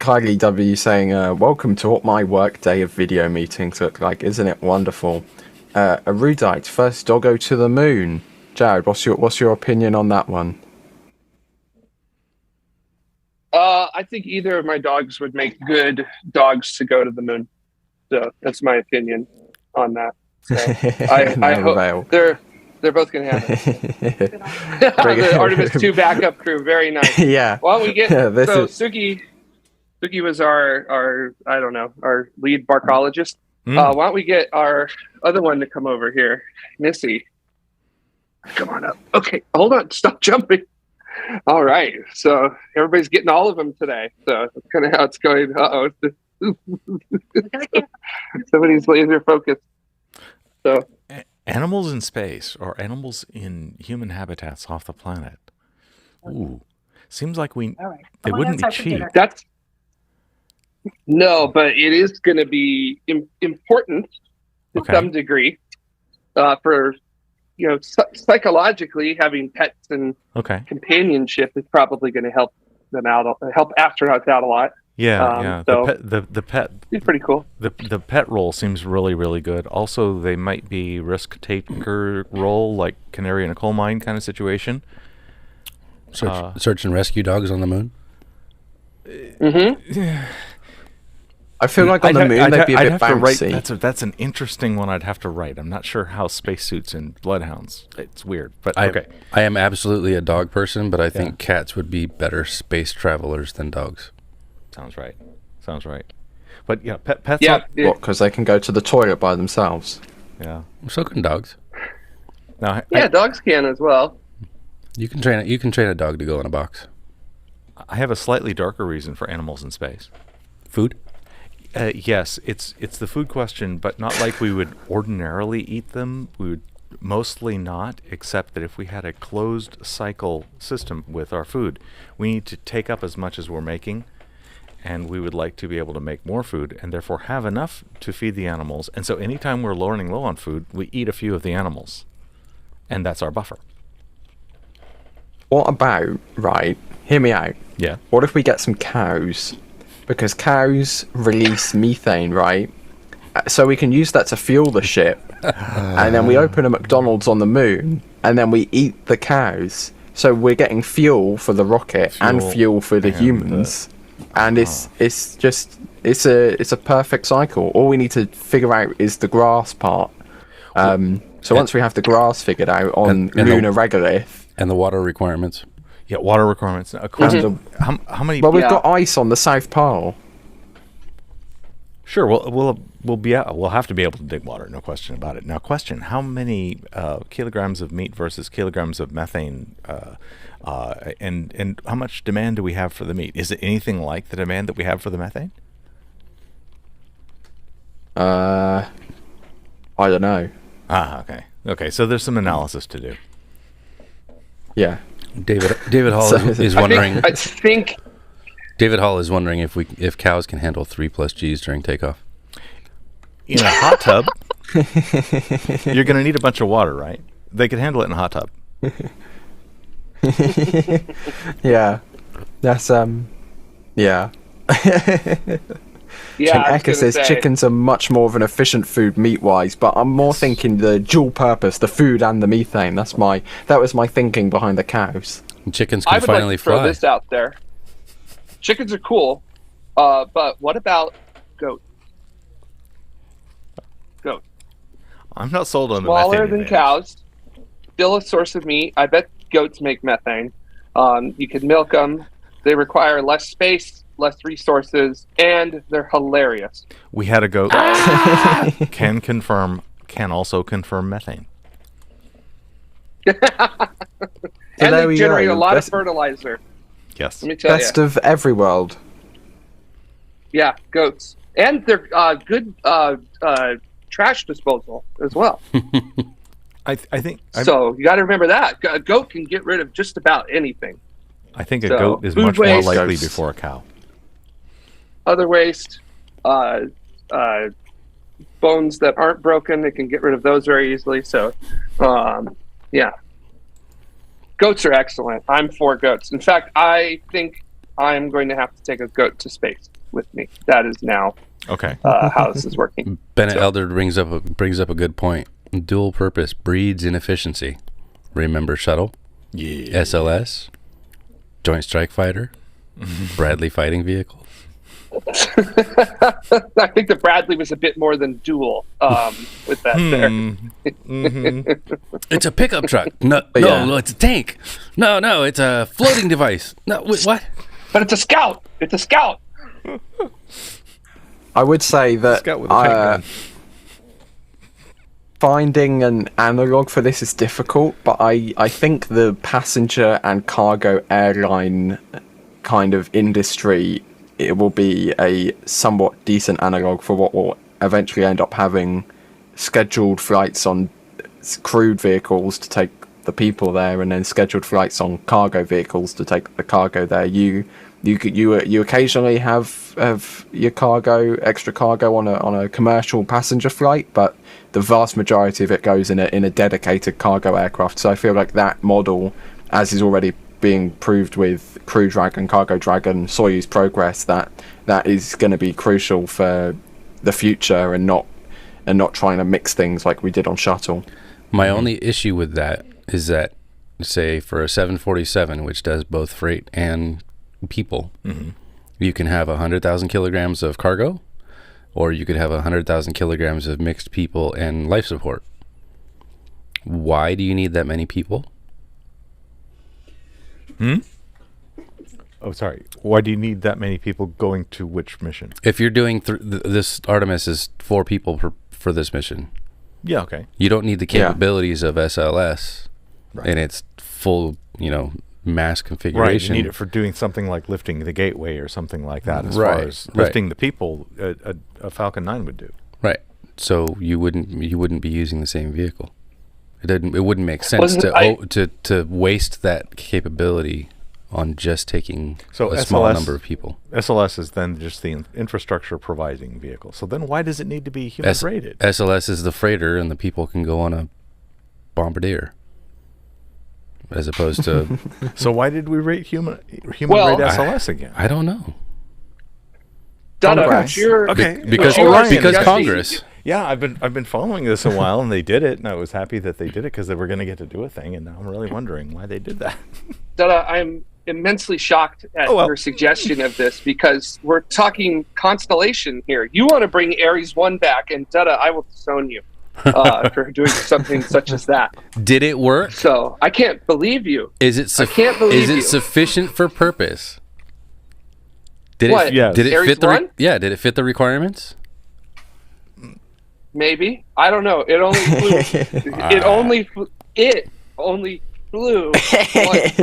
Kylie W saying, welcome to what my work day of video meetings look like. Isn't it wonderful? Erudite, first doggo to the moon. Jared, what's your opinion on that one? I think either of my dogs would make good dogs to go to the moon. So that's my opinion on that. So I hope they're both going to have it. The Artemis II backup crew, very nice. Yeah. Why don't we get Suki was our I don't know, our lead barcologist. Why don't we get our other one to come over here, Missy? Come on up. Okay, hold on. Stop jumping. All right. So everybody's getting all of them today. So that's kind of how it's going. Uh-oh. Somebody's laser focused. So animals in space or animals in human habitats off the planet. Ooh. Seems like they wouldn't be cheap. No, but it is going to be important to some degree for, psychologically having pets and companionship is probably going to help them out, help astronauts out a lot. Yeah. So the pet is pretty cool. The pet role seems really, really good. Also, they might be risk taker role, like canary in a coal mine kind of situation. Search and rescue dogs on the moon. Mm-hmm. I feel like on the moon they'd be a bit bouncy. That's an interesting one I'd have to write. I'm not sure how spacesuits and bloodhounds. It's weird, but okay. I am absolutely a dog person, but I think cats would be better space travelers than dogs. Sounds right. But yeah, pets. Yeah. What? Because they can go to the toilet by themselves. Yeah. So can dogs. Now, dogs can as well. You can train a dog to go in a box. I have a slightly darker reason for animals in space. Food. Yes, it's the food question, but not like we would ordinarily eat them. We would mostly not, except that if we had a closed cycle system with our food, we need to take up as much as we're making, and we would like to be able to make more food and therefore have enough to feed the animals. And so anytime we're running low on food, we eat a few of the animals, and that's our buffer. What about, hear me out. Yeah. What if we get some cows? Because cows release methane, right? So we can use that to fuel the ship. And then we open a McDonald's on the moon, and then we eat the cows. So we're getting fuel for the rocket and fuel for the humans. And it's a perfect cycle. All we need to figure out is the grass part. So once we have the grass figured out on lunar regolith. And the water requirements. Yeah, water requirements. How many? Well, we've got ice on the South Pole. Sure. We'll have to be able to dig water. No question about it. Now, question: how many kilograms of meat versus kilograms of methane, and how much demand do we have for the meat? Is it anything like the demand that we have for the methane? I don't know. Okay. Okay. So there's some analysis to do. Yeah. David Hall is wondering. I think David Hall is wondering if cows can handle 3 plus G's during takeoff. In a hot tub, you're going to need a bunch of water, right? They can handle it in a hot tub. Yeah. That's yeah. yeah. I was Eka gonna says say, chickens are much more of an efficient food meat-wise, but I'm more thinking the dual purpose, the food and the methane. That was my thinking behind the cows. Chickens I can would finally like to throw fly. this out there. Chickens are cool, but what about goat? Goat. I'm not sold on the Smaller methane than advantage. cows, still a source of meat. I bet goats make methane. You can milk them. They require less space, less resources, and they're hilarious. We had a goat. Can also confirm methane. And there they we generate go. a lot of Best- fertilizer. Yes. Let me tell Best you. of every world. Yeah, goats. And they're good trash disposal as well. I think So you got to remember that. A goat can get rid of just about anything. I think a So, goat is food much more waste- likely Goats. before a cow. Other waste, bones that aren't broken, they can get rid of those very easily. So, yeah. Goats are excellent. I'm for goats. In fact, I think I'm going to have to take a goat to space with me. That is now Okay. how this is working. Bennett Elder brings up a good point. Dual purpose breeds inefficiency. Remember shuttle, Yeah. SLS, Joint Strike Fighter, Bradley fighting vehicle. I think the Bradley was a bit more than dual with that there. It's a pickup truck. No, Yeah. no, it's a tank. No, it's a floating device. No, what? But it's a scout. It's a scout. I would say that Scout with a tank gun. finding an analog for this is difficult, but I think the passenger and cargo airline kind of industry, it will be a somewhat decent analog for what will eventually end up having scheduled flights on crewed vehicles to take the people there, and then scheduled flights on cargo vehicles to take the cargo there. You occasionally have your extra cargo on a commercial passenger flight, but the vast majority of it goes in a dedicated cargo aircraft. So I feel like that model, as is already being proved with Crew Dragon, Cargo Dragon, Soyuz Progress, that is going to be crucial for the future, and not trying to mix things like we did on Shuttle. My only issue with that is that, say, for a 747, which does both freight and people, you can have 100,000 kilograms of cargo, or you could have 100,000 kilograms of mixed people and life support. Why do you need that many people? Oh, sorry. Why do you need that many people going to which mission? If you're doing this, Artemis is 4 people for this mission. Yeah, okay. You don't need the Yeah. capabilities of SLS Right. in its full, mass Right, configuration. you need it for doing something like lifting the gateway or something like that. As Right, far as right. lifting the people, a Falcon 9 would do. Right. So you wouldn't be using the same vehicle. It wouldn't make sense to waste that capability on just taking So a small SLS number of people. SLS is then just the infrastructure providing vehicle. So then why does it need to be human rated? SLS is the freighter, and the people can go on a bombardier, as opposed to So why did we rate human Well, rate SLS again? I don't know. Donna, Congress. Because Orion, because yes. Congress. Yeah, I've been following this a while, and they did it, and I was happy that they did it because they were going to get to do a thing, and now I'm really wondering why they did that. Donna, I'm immensely shocked at your suggestion of this, because we're talking constellation here. You want to bring Ares 1 back, and Dada, I will disown you for doing something such as that. Did it work? So I can't believe you. Is it I can't believe is it you. sufficient for purpose? Did What? it Yes. did it Ares fit the 1? did it fit the requirements? Maybe. I don't know. It only flew. It only flew once.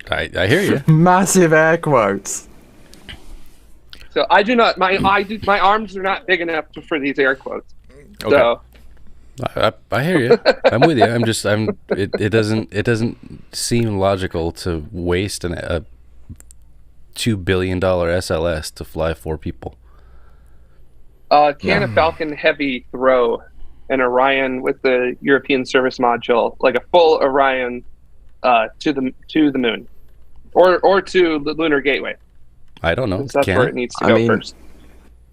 I hear you. Massive air quotes. So I do not. My arms are not big enough for these air quotes. Okay. So I hear you. I'm with you. It doesn't seem logical to waste a $2 billion SLS to fly 4 people. Can a Falcon Heavy throw an Orion with the European service module, like a full Orion, to the moon, or to the lunar gateway? I don't know. That's where it needs to go first.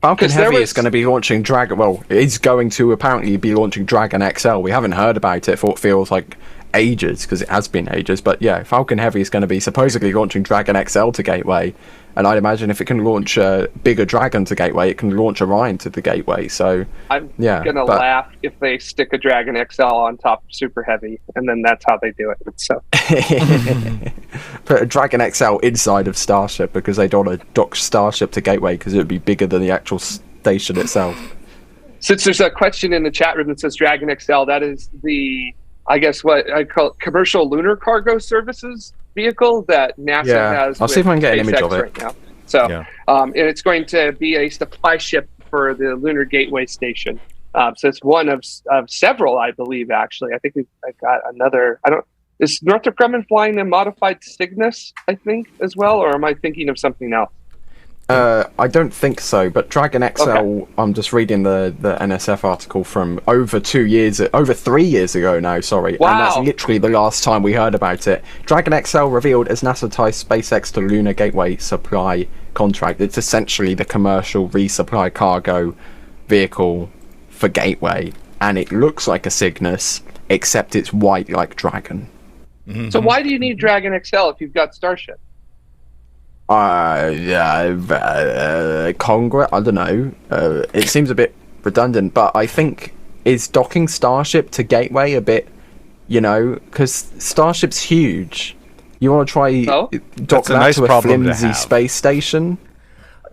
Falcon Heavy is going to be launching Dragon. Well, it's going to apparently be launching Dragon XL. We haven't heard about it for what feels like ages, because it has been ages. But yeah, Falcon Heavy is going to be supposedly launching Dragon XL to Gateway, and I'd imagine if it can launch a bigger Dragon to Gateway, it can launch Orion to the Gateway. So I'm gonna laugh if they stick a Dragon XL on top of Super Heavy, and then that's how they do it. So put a Dragon XL inside of Starship, because they don't want to dock Starship to Gateway because it would be bigger than the actual station itself. Since there's a question in the chat room that says Dragon XL, that is the, I guess what I call it, commercial lunar cargo services vehicle that NASA has. I'll see if I can get an image SpaceX of it right now. So, and it's going to be a supply ship for the Lunar Gateway Station. So it's one of several, I believe. Actually, I think I got another. Is Northrop Grumman flying a modified Cygnus? I think as well, or am I thinking of something else? I don't think so, but Dragon XL, okay. I'm just reading the NSF article from over 3 years ago now, sorry. Wow. And that's literally the last time we heard about it. Dragon XL revealed as NASA ties SpaceX to Lunar Gateway supply contract. It's essentially the commercial resupply cargo vehicle for Gateway, and it looks like a Cygnus, except it's white like Dragon. Mm-hmm. So why do you need Dragon XL if you've got Starship? Congress, I don't know. It seems a bit redundant, but I think, is docking Starship to Gateway a bit, because Starship's huge. You want to try dock that to a flimsy space station?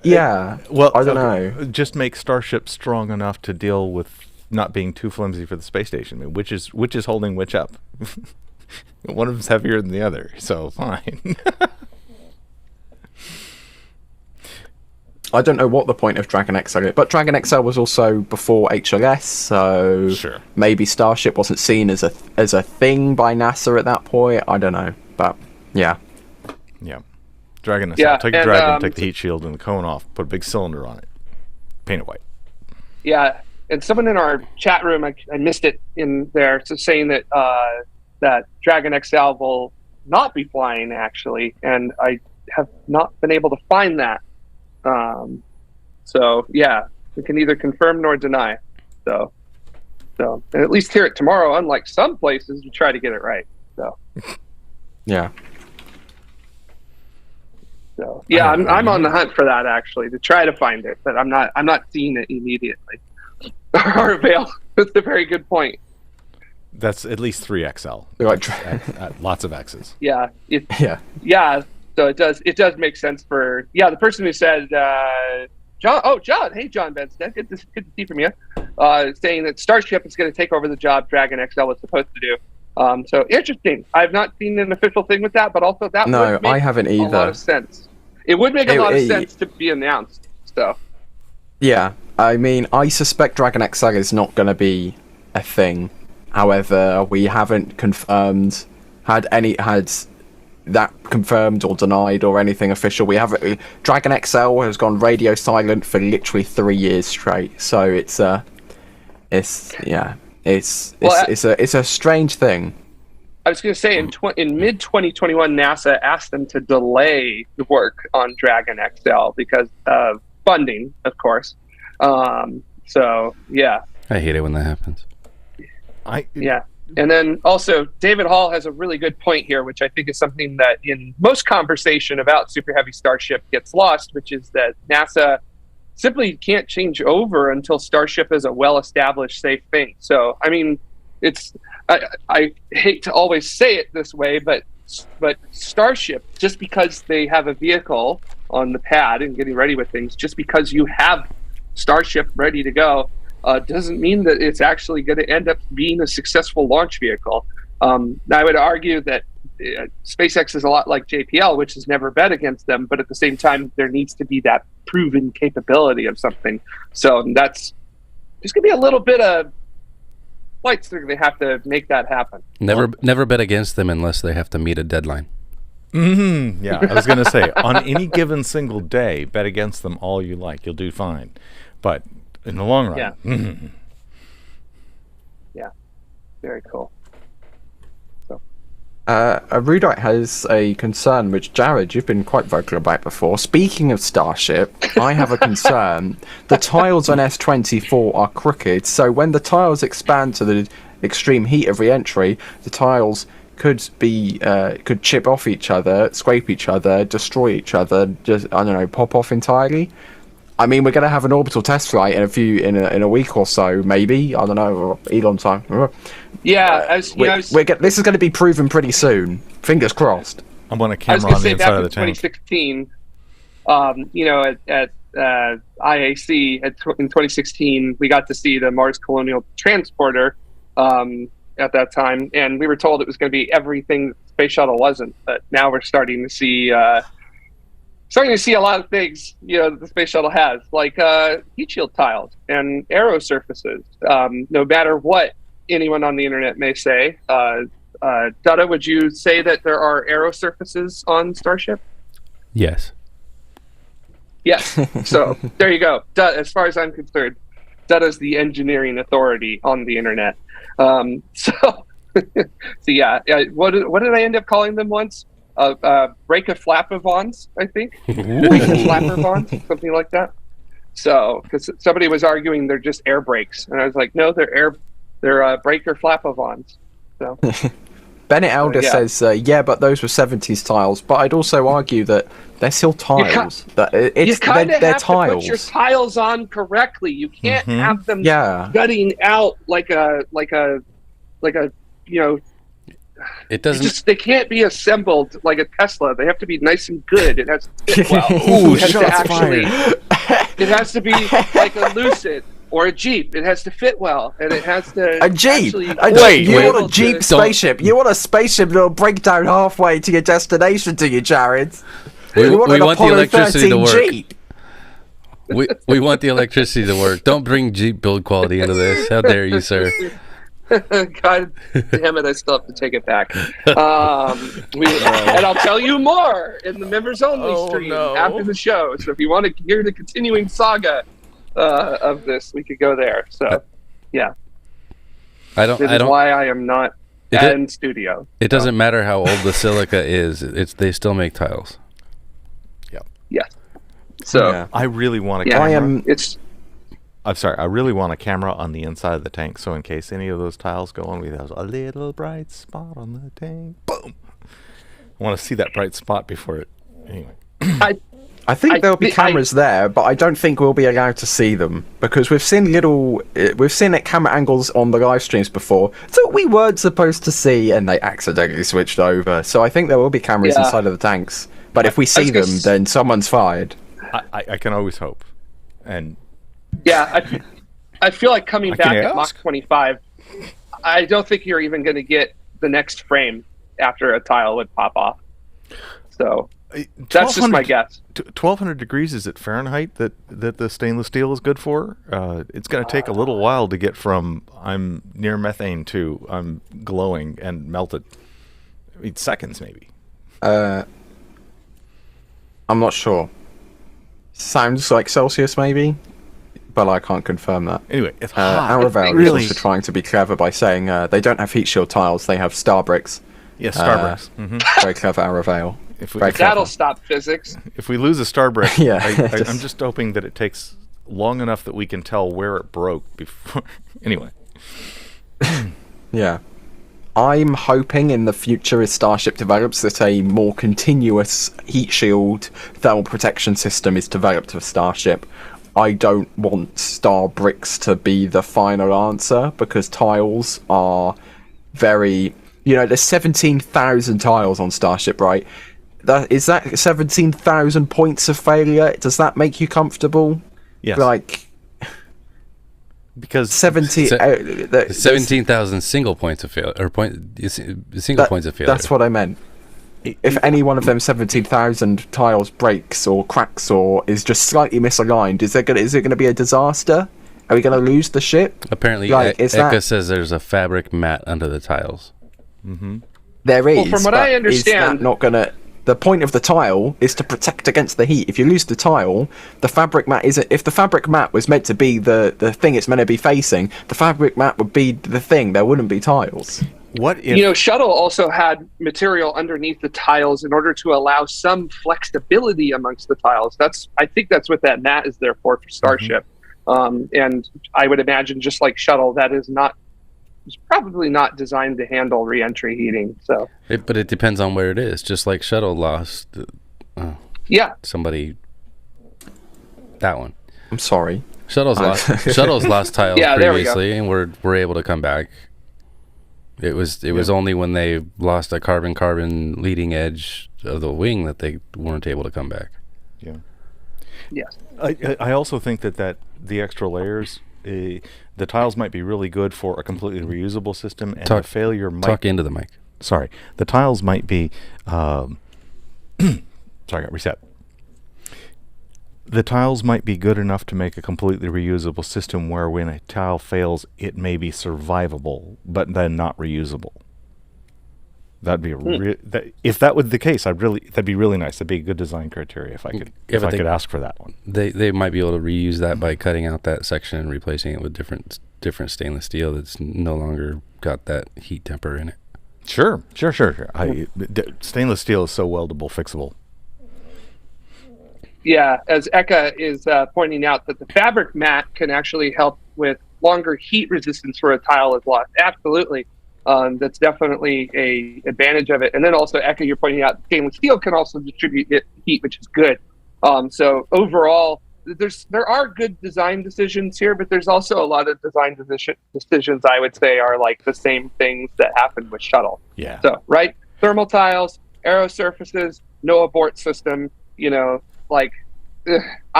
Yeah. Well, I don't know. Just make Starship strong enough to deal with not being too flimsy for the space station. I mean, which is holding which up? One of them's heavier than the other, so fine. I don't know what the point of Dragon XL is, but Dragon XL was also before HLS, so sure. Maybe Starship wasn't seen as a thing by NASA at that point. I don't know, but yeah. Yeah. Dragon XL. Take a Dragon, take the heat shield and the cone off, put a big cylinder on it, paint it white. Yeah, and someone in our chat room, I missed it in there, so saying that that Dragon XL will not be flying, actually, and I have not been able to find that. So yeah, we can neither confirm nor deny. So and at least hear it tomorrow. Unlike some places, we try to get it right. So yeah. So yeah, I'm on the hunt for that, actually, to try to find it, but I'm not seeing it immediately. Or avail. That's a very good point. That's at least 3XL. At lots of X's. Yeah. Yeah. So it does make sense for the person who said John, hey John Benstead, good to see from you, saying that Starship is going to take over the job Dragon XL was supposed to do. So interesting. I've not seen an official thing with that, but also that would make I haven't either. a lot of sense. It would make a lot of sense to be announced. So yeah, I mean, I suspect Dragon XL is not going to be a thing. However, we haven't had that confirmed or denied or anything official. We haven't. Dragon XL has gone radio silent for literally 3 years straight. So it's a strange thing. I was going to say in mid 2021, NASA asked them to delay the work on Dragon XL because of funding, of course. So yeah, I hate it when that happens. And then also, David Hall has a really good point here, which I think is something that in most conversation about Super Heavy Starship gets lost, which is that NASA simply can't change over until Starship is a well-established, safe thing. So, I mean, I hate to always say it this way, but Starship, just because they have a vehicle on the pad and getting ready with things, just because you have Starship ready to go, doesn't mean that it's actually going to end up being a successful launch vehicle. I would argue that SpaceX is a lot like JPL, which has never bet against them, but at the same time, there needs to be that proven capability of something. So there's going to be a little bit of flights that are going to have to make that happen. Never bet against them unless they have to meet a deadline. Mm-hmm. Yeah, I was going to say, on any given single day, bet against them all you like. You'll do fine. But in the long run. Yeah. Mm-hmm. Yeah. Very cool. Erudite has a concern, which Jared, you've been quite vocal about before. Speaking of Starship, I have a concern. The tiles on S24 are crooked, so when the tiles expand to the extreme heat of re-entry, the tiles could chip off each other, scrape each other, destroy each other, just, I don't know, pop off entirely. I mean, we're going to have an orbital test flight in a week or so, maybe. I don't know, or Elon time. Yeah, this is going to be proven pretty soon. Fingers crossed. I'm on a camera on the inside of the tank. 2016, at IAC in 2016, we got to see the Mars Colonial Transporter at that time, and we were told it was going to be everything the space shuttle wasn't. But now we're starting to see a lot of things, that the space shuttle has, like heat shield tiles and aero surfaces. No matter what anyone on the internet may say, Dutta, would you say that there are aero surfaces on Starship? Yes. Yes. So there you go. As far as I'm concerned, Dutta's the engineering authority on the internet. So yeah. What did I end up calling them once? Break a flap-a-vons, I think. Break a flapper-vons, something like that. So, because somebody was arguing they're just air brakes, and I was like, no, they're breaker flap-a-vons. So. Bennett Elder says, but those were 70s tiles. But I'd also argue that they're still tiles. You kind of have tiles. to put your tiles on correctly. You can't have them gutting out like a It doesn't. They can't be assembled like a Tesla. They have to be nice and good. It has to fit well. Ooh, shots fired. It has to be like a Lucid or a Jeep. It has to fit well, and it has to. A Jeep. You want a Jeep spaceship? You want a spaceship that'll break down halfway to your destination, do you, Jared? We want the Apollo electricity to work. Jeep. We want the electricity to work. Don't bring Jeep build quality into this. How dare you, sir? God damn it, I still have to take it back. And I'll tell you more in the members only stream after the show. So if you want to hear the continuing saga of this, we could go there. So yeah. This is why I am not in studio. It doesn't matter how old the silica is, they still make tiles. Yep. Yes. So I really want to I really want a camera on the inside of the tank, so in case any of those tiles go on, we have a little bright spot on the tank. Boom! I want to see that bright spot before it. Anyway. I think there'll be cameras there, but I don't think we'll be allowed to see them because we've seen at camera angles on the live streams before. So we weren't supposed to see, and they accidentally switched over. So I think there will be cameras inside of the tanks. But if we see them, then someone's fired. I can always hope, and. Yeah, I feel like coming back at Mach 25, I don't think you're even going to get the next frame after a tile would pop off. So that's just my guess. 1,200 degrees, is it Fahrenheit that the stainless steel is good for? It's going to take a little while to get from I'm near methane to I'm glowing and melted. I mean, seconds maybe. I'm not sure. Sounds like Celsius maybe? But I can't confirm that. Anyway, it's hot. Aravel is also trying to be clever by saying they don't have heat shield tiles, they have star bricks. Yes, star bricks. Very clever, Aravel. That'll stop physics. If we lose a star brick, I'm I'm just hoping that it takes long enough that we can tell where it broke before. Anyway. Yeah. I'm hoping in the future as Starship develops that a more continuous heat shield thermal protection system is developed for Starship. I don't want star bricks to be the final answer because tiles are very... there's 17,000 tiles on Starship, right? Is that 17,000 points of failure? Does that make you comfortable? Yes. because 70 17,000 single points of failure, or single points of failure. That's what I meant. If any one of them 17,000 tiles breaks or cracks or is just slightly misaligned, is it going to be a disaster? Are we going to lose the ship? Apparently, Like, Eka says there's a fabric mat under the tiles. Mm-hmm. There is. Well, from what I understand, is that not going to... The point of the tile is to protect against the heat. If you lose the tile, the fabric mat isn't... If the fabric mat was meant to be the thing it's meant to be facing, the fabric mat would be the thing. There wouldn't be tiles. What if... Shuttle also had material underneath the tiles in order to allow some flexibility amongst the tiles. I think that's what that mat is there for Starship. Mm-hmm. And I would imagine, just like Shuttle, that is not... It's probably not designed to handle re-entry heating. So, but it depends on where it is. Just like Shuttle lost. Somebody. That one. I'm sorry. Shuttle's lost tiles previously, and we're able to come back. It was only when they lost a carbon leading edge of the wing that they weren't able to come back. Yeah. Yes. I also think that the extra layers. The tiles might be really good for a completely reusable system, and the failure might... Talk into the mic. Sorry. The tiles might be... sorry, I got reset. The tiles might be good enough to make a completely reusable system where when a tile fails, it may be survivable, but then not reusable. That'd be if that was the case, that'd be really nice. That'd be a good design criteria if I could ask for that one. They might be able to reuse that by cutting out that section and replacing it with different stainless steel that's no longer got that heat temper in it. Sure. Stainless steel is so weldable, fixable. Yeah, as Eka is pointing out, that the fabric mat can actually help with longer heat resistance for a tile is lost. Absolutely. That's definitely a advantage of it. And then also, Eka, you're pointing out stainless steel can also distribute heat, which is good. So overall, there are good design decisions here, but there's also a lot of design decisions I would say are like the same things that happened with Shuttle. Yeah. So, right? Thermal tiles, aero surfaces, no abort system, I'm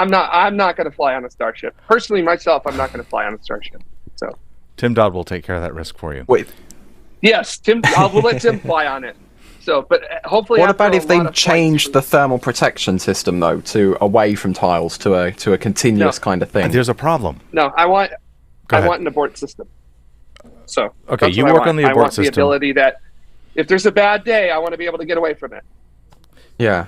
not going to fly on a Starship. Personally, myself, I'm not going to fly on a Starship. So Tim Dodd will take care of that risk for you. Wait. Yes, we'll let Tim fly on it. So, but hopefully, what about if they changed the thermal protection system though to away from tiles to a continuous kind of thing? There's a problem. No, I want an abort system. So okay, you work on the abort system. I want the ability that if there's a bad day, I want to be able to get away from it. Yeah.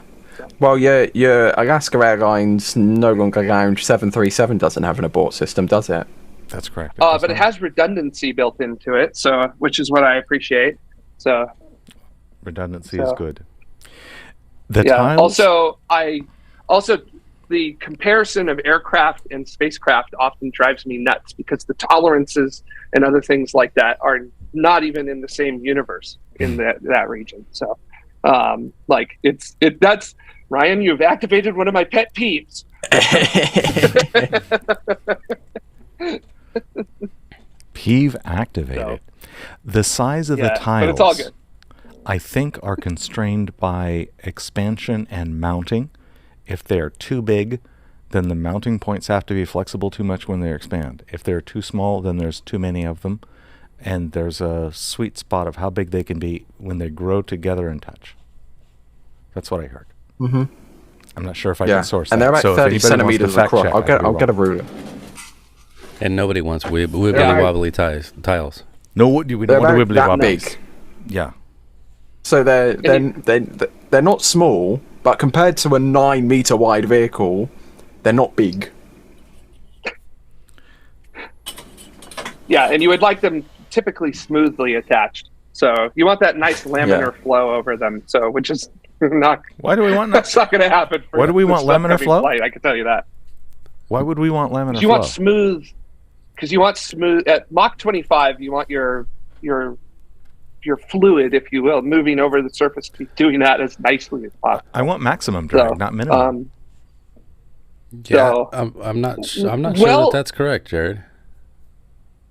Well, your Alaska Airlines no longer lounge 737 doesn't have an abort system, does it? That's correct. But it has redundancy built into it, so which is what I appreciate. So redundancy is good. Tiles... Also, the comparison of aircraft and spacecraft often drives me nuts because the tolerances and other things like that are not even in the same universe in that region. So, that's Ryan. You've activated one of my pet peeves. Peeve activated. The size of the tiles, but it's all good. I think, are constrained by expansion and mounting. If they're too big, then the mounting points have to be flexible too much when they expand. If they're too small, then there's too many of them. And there's a sweet spot of how big they can be when they grow together and touch. That's what I heard. Mm-hmm. I'm not sure if I can source and that. they're about 30 centimeters across. I'll get a ruler. And nobody wants wibbly wobbly tiles. No, we don't want wibbly wobbly. Big. Yeah. So they're not small, but compared to a 9-meter wide vehicle, they're not big. Yeah, and you would like them typically smoothly attached. So you want that nice laminar flow over them. So which is not. Why do we want that? That's not going to happen. Why do we want laminar flow? Flight, I can tell you that. Why would we want laminar flow? You want smooth. Because you want smooth at Mach 25. You want your fluid, if you will, moving over the surface, to be doing that as nicely as possible. I want maximum drag, not minimum. I'm not sure that's correct, Jared.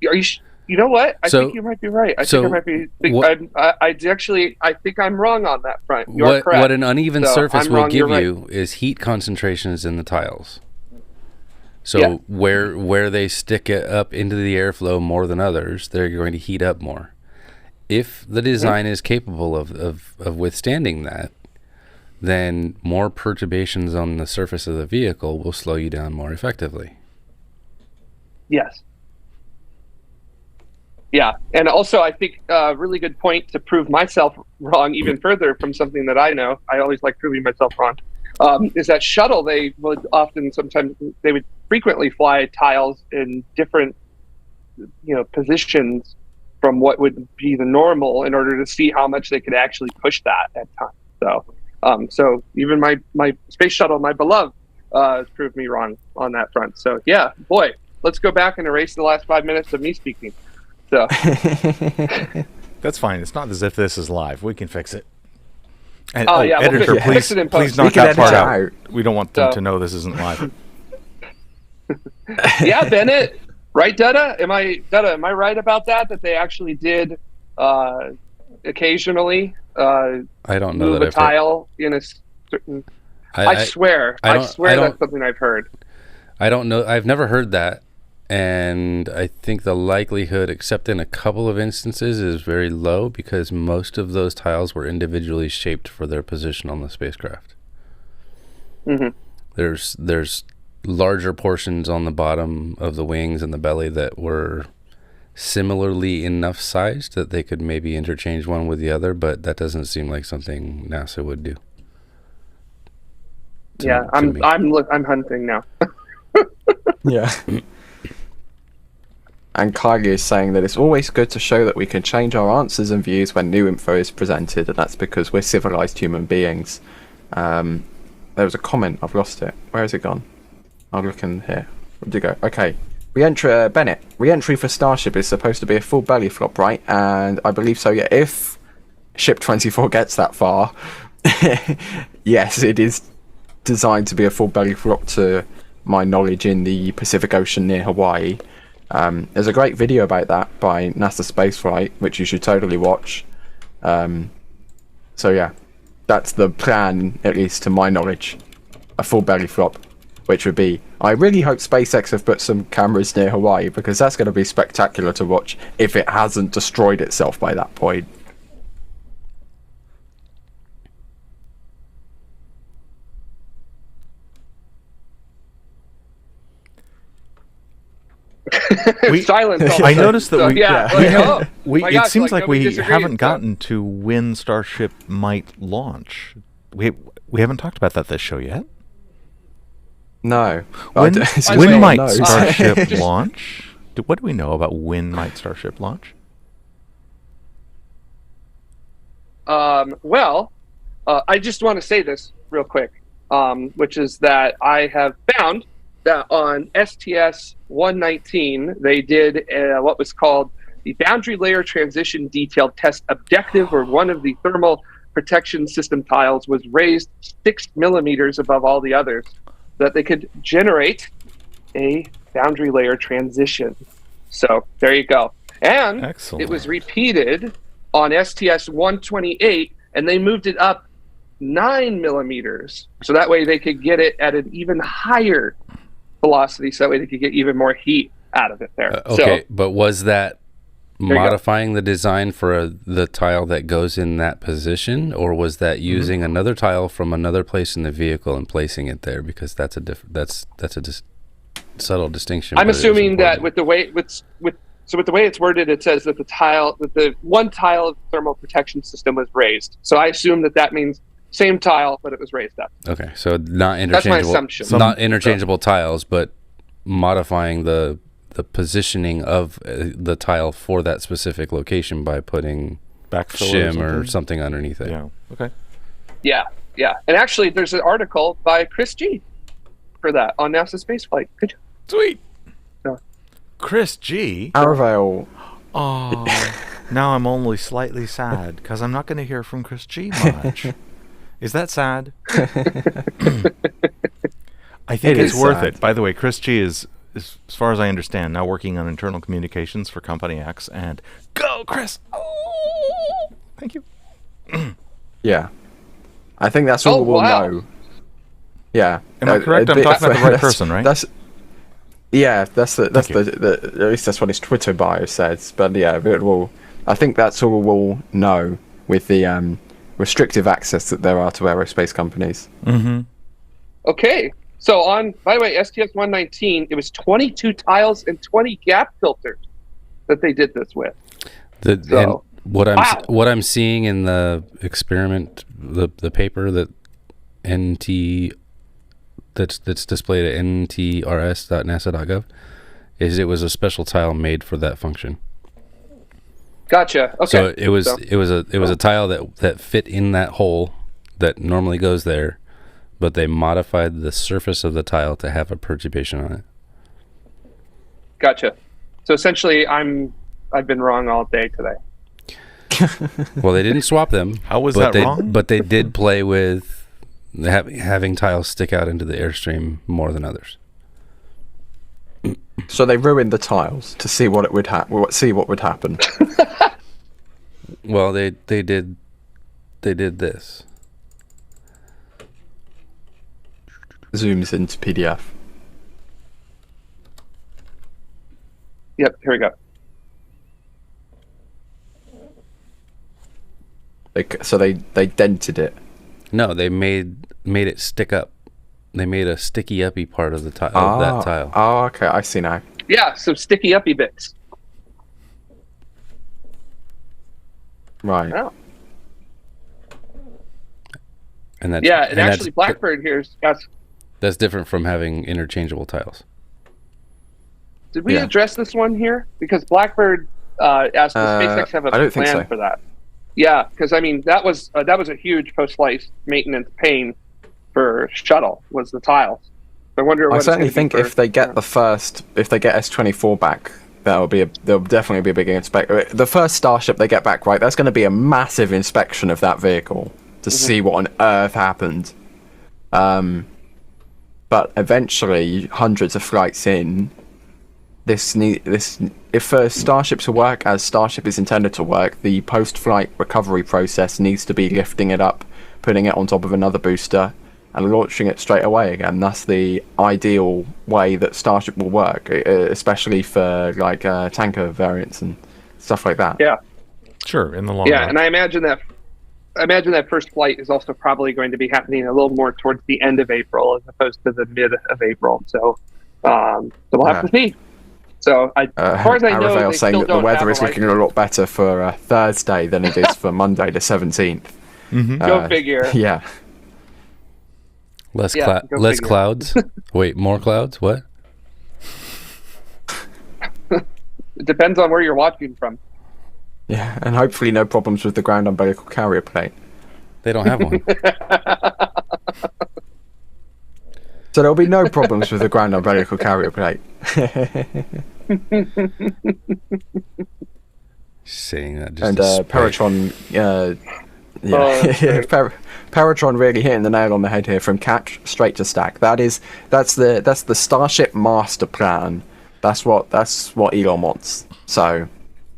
Are you? You know what? I think you might be right. I think I think I'm wrong on that front. You're correct. What an uneven surface will give you is heat concentrations in the tiles. So where they stick it up into the airflow more than others, they're going to heat up more. If the design is capable of withstanding that, then more perturbations on the surface of the vehicle will slow you down more effectively. Yes. Yeah, and also I think a really good point to prove myself wrong even further from something that I know. I always like proving myself wrong. Is that shuttle? They would frequently fly tiles in different, positions from what would be the normal in order to see how much they could actually push that at times. So even my space shuttle, my beloved, proved me wrong on that front. So yeah, boy, let's go back and erase the last 5 minutes of me speaking. So that's fine. It's not as if this is live. We can fix it. And, editor, please, fix it in post. please knock that part out. We don't want them to know this isn't live. Yeah, Bennett, right, Dutta? Am I right about that? That they actually did occasionally I don't know move that a tile in a certain. I swear that's something I've heard. I don't know. I've never heard that. And I think the likelihood, except in a couple of instances, is very low because most of those tiles were individually shaped for their position on the spacecraft. Mm-hmm. There's larger portions on the bottom of the wings and the belly that were similarly enough sized that they could maybe interchange one with the other, but that doesn't seem like something NASA would do. I'm hunting now. Yeah. And Kylie is saying that it's always good to show that we can change our answers and views when new info is presented, and that's because we're civilized human beings. There was a comment, I've lost it. Where has it gone? I'll look in here. Where did it go? Okay. Bennett. Re-entry for Starship is supposed to be a full belly flop, right? And I believe so, yeah. If Ship 24 gets that far, yes, it is designed to be a full belly flop to my knowledge in the Pacific Ocean near Hawaii. There's a great video about that by NASA Spaceflight, which you should totally watch. So yeah, that's the plan, at least to my knowledge. A full belly flop, which would be... I really hope SpaceX have put some cameras near Hawaii, because that's going to be spectacular to watch if it hasn't destroyed itself by that point. Silence. I noticed that it seems like we disagrees, haven't gotten to when Starship might launch. We haven't talked about that this show yet. No. When might Starship launch? What do we know about when might Starship launch? I just want to say this real quick, which is that I have found that on STS-119, they did what was called the Boundary Layer Transition Detailed Test Objective, where one of the thermal protection system tiles was raised 6 millimeters above all the others, so that they could generate a boundary layer transition. So there you go. And Excellent. It was repeated on STS-128, and they moved it up 9 millimeters, so that way they could get it at an even higher velocity, so that way they could get even more heat out of it there. But was that modifying the design for the tile that goes in that position, or was that using another tile from another place in the vehicle and placing it there? Because that's a subtle distinction. I'm assuming that with the way with the way it's worded, it says that the one tile of the thermal protection system was raised. So I assume that means same tile, but it was raised up. Okay, so not interchangeable. That's my assumption. Not interchangeable tiles, but modifying the positioning of the tile for that specific location by putting shim or something underneath it. Yeah. Okay. Yeah. And actually, there's an article by Chris G for that on NASA Spaceflight. Good job. Sweet. Yeah. Chris G. Arvale. Oh, now I'm only slightly sad because I'm not going to hear from Chris G much. Is that sad? I think it's worth it. By the way, Chris G is, as far as I understand, now working on internal communications for Company X. And go, Chris! Oh, thank you. Yeah. I think that's all we'll know. Yeah. Am I correct? I'm talking about the right person, right? Yeah, at least that's what his Twitter bio says. But yeah, I think that's all we'll know with the restrictive access that there are to aerospace companies. Mm-hmm. Okay. So by the way, STS-119, it was 22 tiles and 20 gap filters that they did this with. And what I'm seeing in the experiment, the paper that that's displayed at ntrs.nasa.gov, is it was a special tile made for that function. Gotcha. Okay. So it was a tile that fit in that hole that normally goes there, but they modified the surface of the tile to have a perturbation on it. Gotcha. So essentially, I've been wrong all day today. Well, they didn't swap them. How was that wrong? But they did play with having tiles stick out into the airstream more than others. So they ruined the tiles to see what would happen. Well, they did this. Zooms into PDF. Yep. Here we go. So they dented it. No, they made it stick up. They made a sticky uppy part of the tile. Of that tile. Oh, okay. I see now. Yeah, some sticky uppy bits. Right. Wow. And actually, Blackbird here that's different from having interchangeable tiles. Did we address this one here? Because Blackbird asked, does SpaceX have a plan for that? Yeah, because I mean that was a huge post-flight maintenance pain for shuttle was the tiles. I wonder. I certainly think if they get S-24 back, there'll definitely be a big inspection. The first Starship they get back, right? That's going to be a massive inspection of that vehicle to see what on earth happened. But eventually, hundreds of flights in, if Starship to work as Starship is intended to work, the post-flight recovery process needs to be lifting it up, putting it on top of another booster, and launching it straight away again. That's the ideal way that Starship will work, especially for like tanker variants and stuff like that. Yeah, sure. In the long run. And I imagine that first flight is also probably going to be happening a little more towards the end of April as opposed to the mid of April. So we'll have to see. So as far as I know, they saying that the weather is looking a lot better for Thursday than it is for Monday the 17th. Mm-hmm. Go figure. Yeah. Less clouds. Wait, more clouds? What? It depends on where you're watching from. Yeah, and hopefully no problems with the ground umbilical carrier plate. They don't have one. So there'll be no problems with the ground umbilical carrier plate. Saying that just and Peritron, Peritron really hitting the nail on the head here. From catch straight to stack. That's the Starship master plan. That's what Elon wants. So,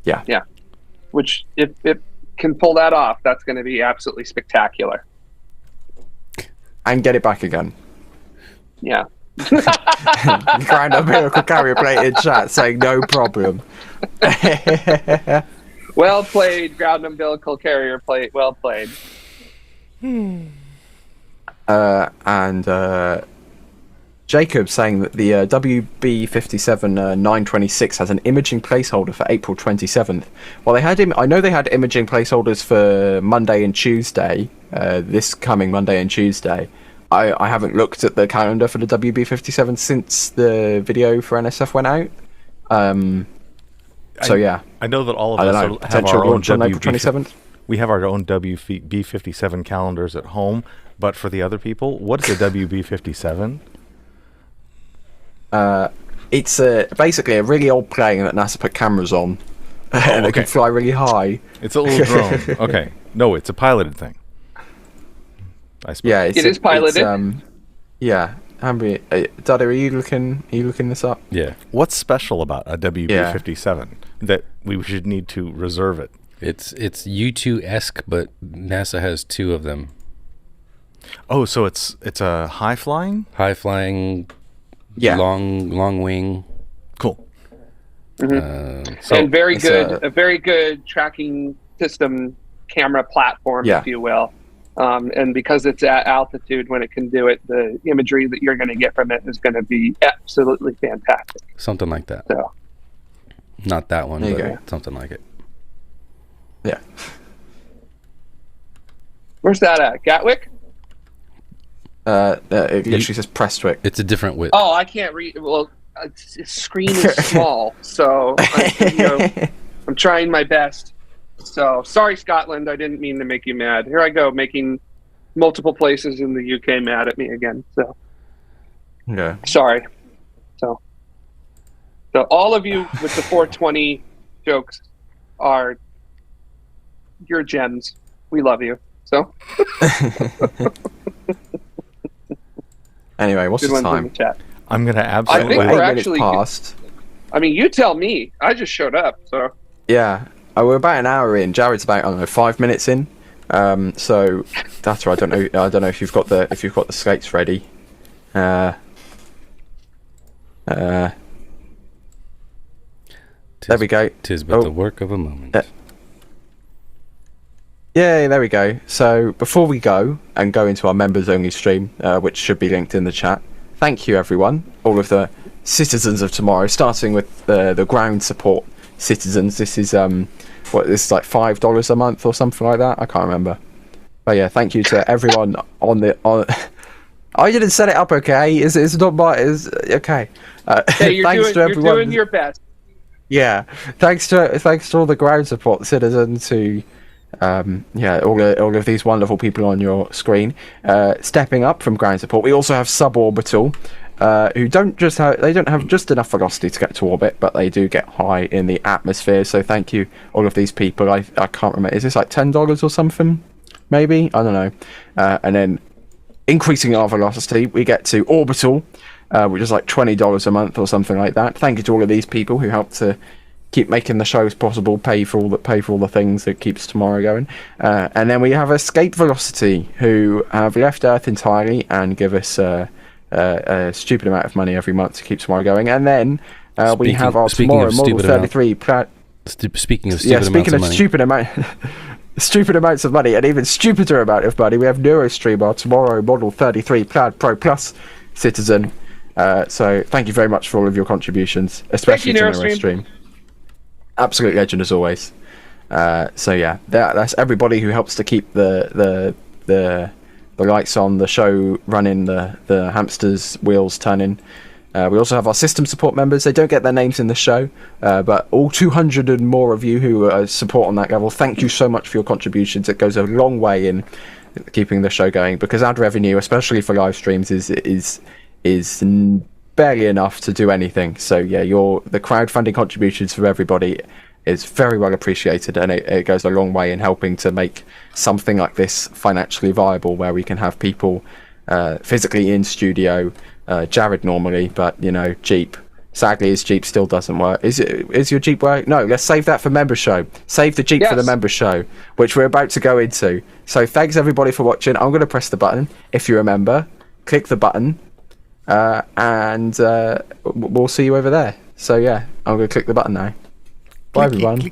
yeah. Yeah. Which if it can pull that off, that's going to be absolutely spectacular. And get it back again. Yeah. Ground umbilical carrier plate in chat saying no problem. Well played, ground umbilical carrier plate. Well played. And Jacob saying that the WB57 926 has an imaging placeholder for April 27th. Well, I know they had imaging placeholders for Monday and Tuesday. This coming Monday and Tuesday. I haven't looked at the calendar for the WB57 since the video for NSF went out. Yeah. I know that all of us have our own launch on April 27th. We have our own WB57 calendars at home, but for the other people, what is a WB57? It's basically a really old plane that NASA put cameras on, and it can fly really high. It's a little drone. Okay, no, it's a piloted thing. I suppose. Yeah, it is piloted. Yeah, Amber, Dada, are you looking this up? Yeah. What's special about a WB57 that we should need to reserve it? It's U2-esque, but NASA has two of them. Oh, so it's a high flying Yeah. long wing. Cool. So and very it's good, a very good tracking system camera platform, Yeah. if you will. And because it's at altitude when it can do it, the imagery that you're going to get from it is going to be absolutely fantastic. Something like that. So, Not that one, There you but go. something like it. Yeah. where's that at? Gatwick? It literally says Prestwick. It's a different width. Oh, I can't read. Well, its screen is small, so I'm trying my best. So sorry, Scotland. I didn't mean to make you mad. Here I go, making multiple places in the UK mad at me again. So Yeah. sorry. So all of you with the 420 jokes are your gems. We love you. So Anyway, what's good the ones in time? the chat. I'm gonna I absolutely. think We're we're 8 minutes actually- past. I mean, you tell me. I just showed up. So Yeah. We're about an hour in. Jared's about, I don't know, 5 minutes in. So that's right. I don't know if you've got the skates ready. There we go. Tis but Oh. the work of a moment. Yeah, there we go. So before we go and go into our members only stream, which should be linked in the chat, thank you everyone, all of the citizens of tomorrow, starting with the ground support citizens. This is this is like $5 a month or something like that. I can't remember. But yeah, thank you to everyone on. I didn't set it up, okay? It's not my. It's okay. hey, you're thanks to everyone. doing your best. Yeah, thanks to all the ground support citizens who, all of these wonderful people on your screen, stepping up from ground support. We also have suborbital, who don't have just enough velocity to get to orbit, but they do get high in the atmosphere. So thank you, all of these people. I can't remember. Is this like $10 or something? Maybe, I don't know. And then increasing our velocity, we get to orbital, which is like $20 a month or something like that. Thank you to all of these people who help to keep making the shows possible, pay for all the things that keeps tomorrow going. And then we have escape velocity, who have left Earth entirely and give us a stupid amount of money every month to keep tomorrow going. And then we have our speaking tomorrow of Model stupid 33 Speaking of stupid amounts of money. stupid amounts of money, and even stupider amount of money, we have Neurostream, our tomorrow Model 33 Plaid Pro Plus citizen. So thank you very much for all of your contributions, especially to Neurostream. Absolute legend as always. So yeah, that's everybody who helps to keep the lights on, the show running, the hamsters wheels turning. We also have our system support members. They don't get their names in the show, but all 200 and more of you who support on that level, thank you so much for your contributions. It goes a long way in keeping the show going, because ad revenue, especially for live streams, is barely enough to do anything. So yeah, the crowdfunding contributions from everybody is very well appreciated, and it goes a long way in helping to make something like this financially viable, where we can have people physically in studio. Jared normally, but Jeep. Sadly, his Jeep still doesn't work. Is your Jeep work? No, let's save that for member show. Save the Jeep for the member show, which we're about to go into. So thanks everybody for watching. I'm going to press the button. If you remember, click the button, and we'll see you over there. So yeah, I'm going to click the button now. Bye everyone.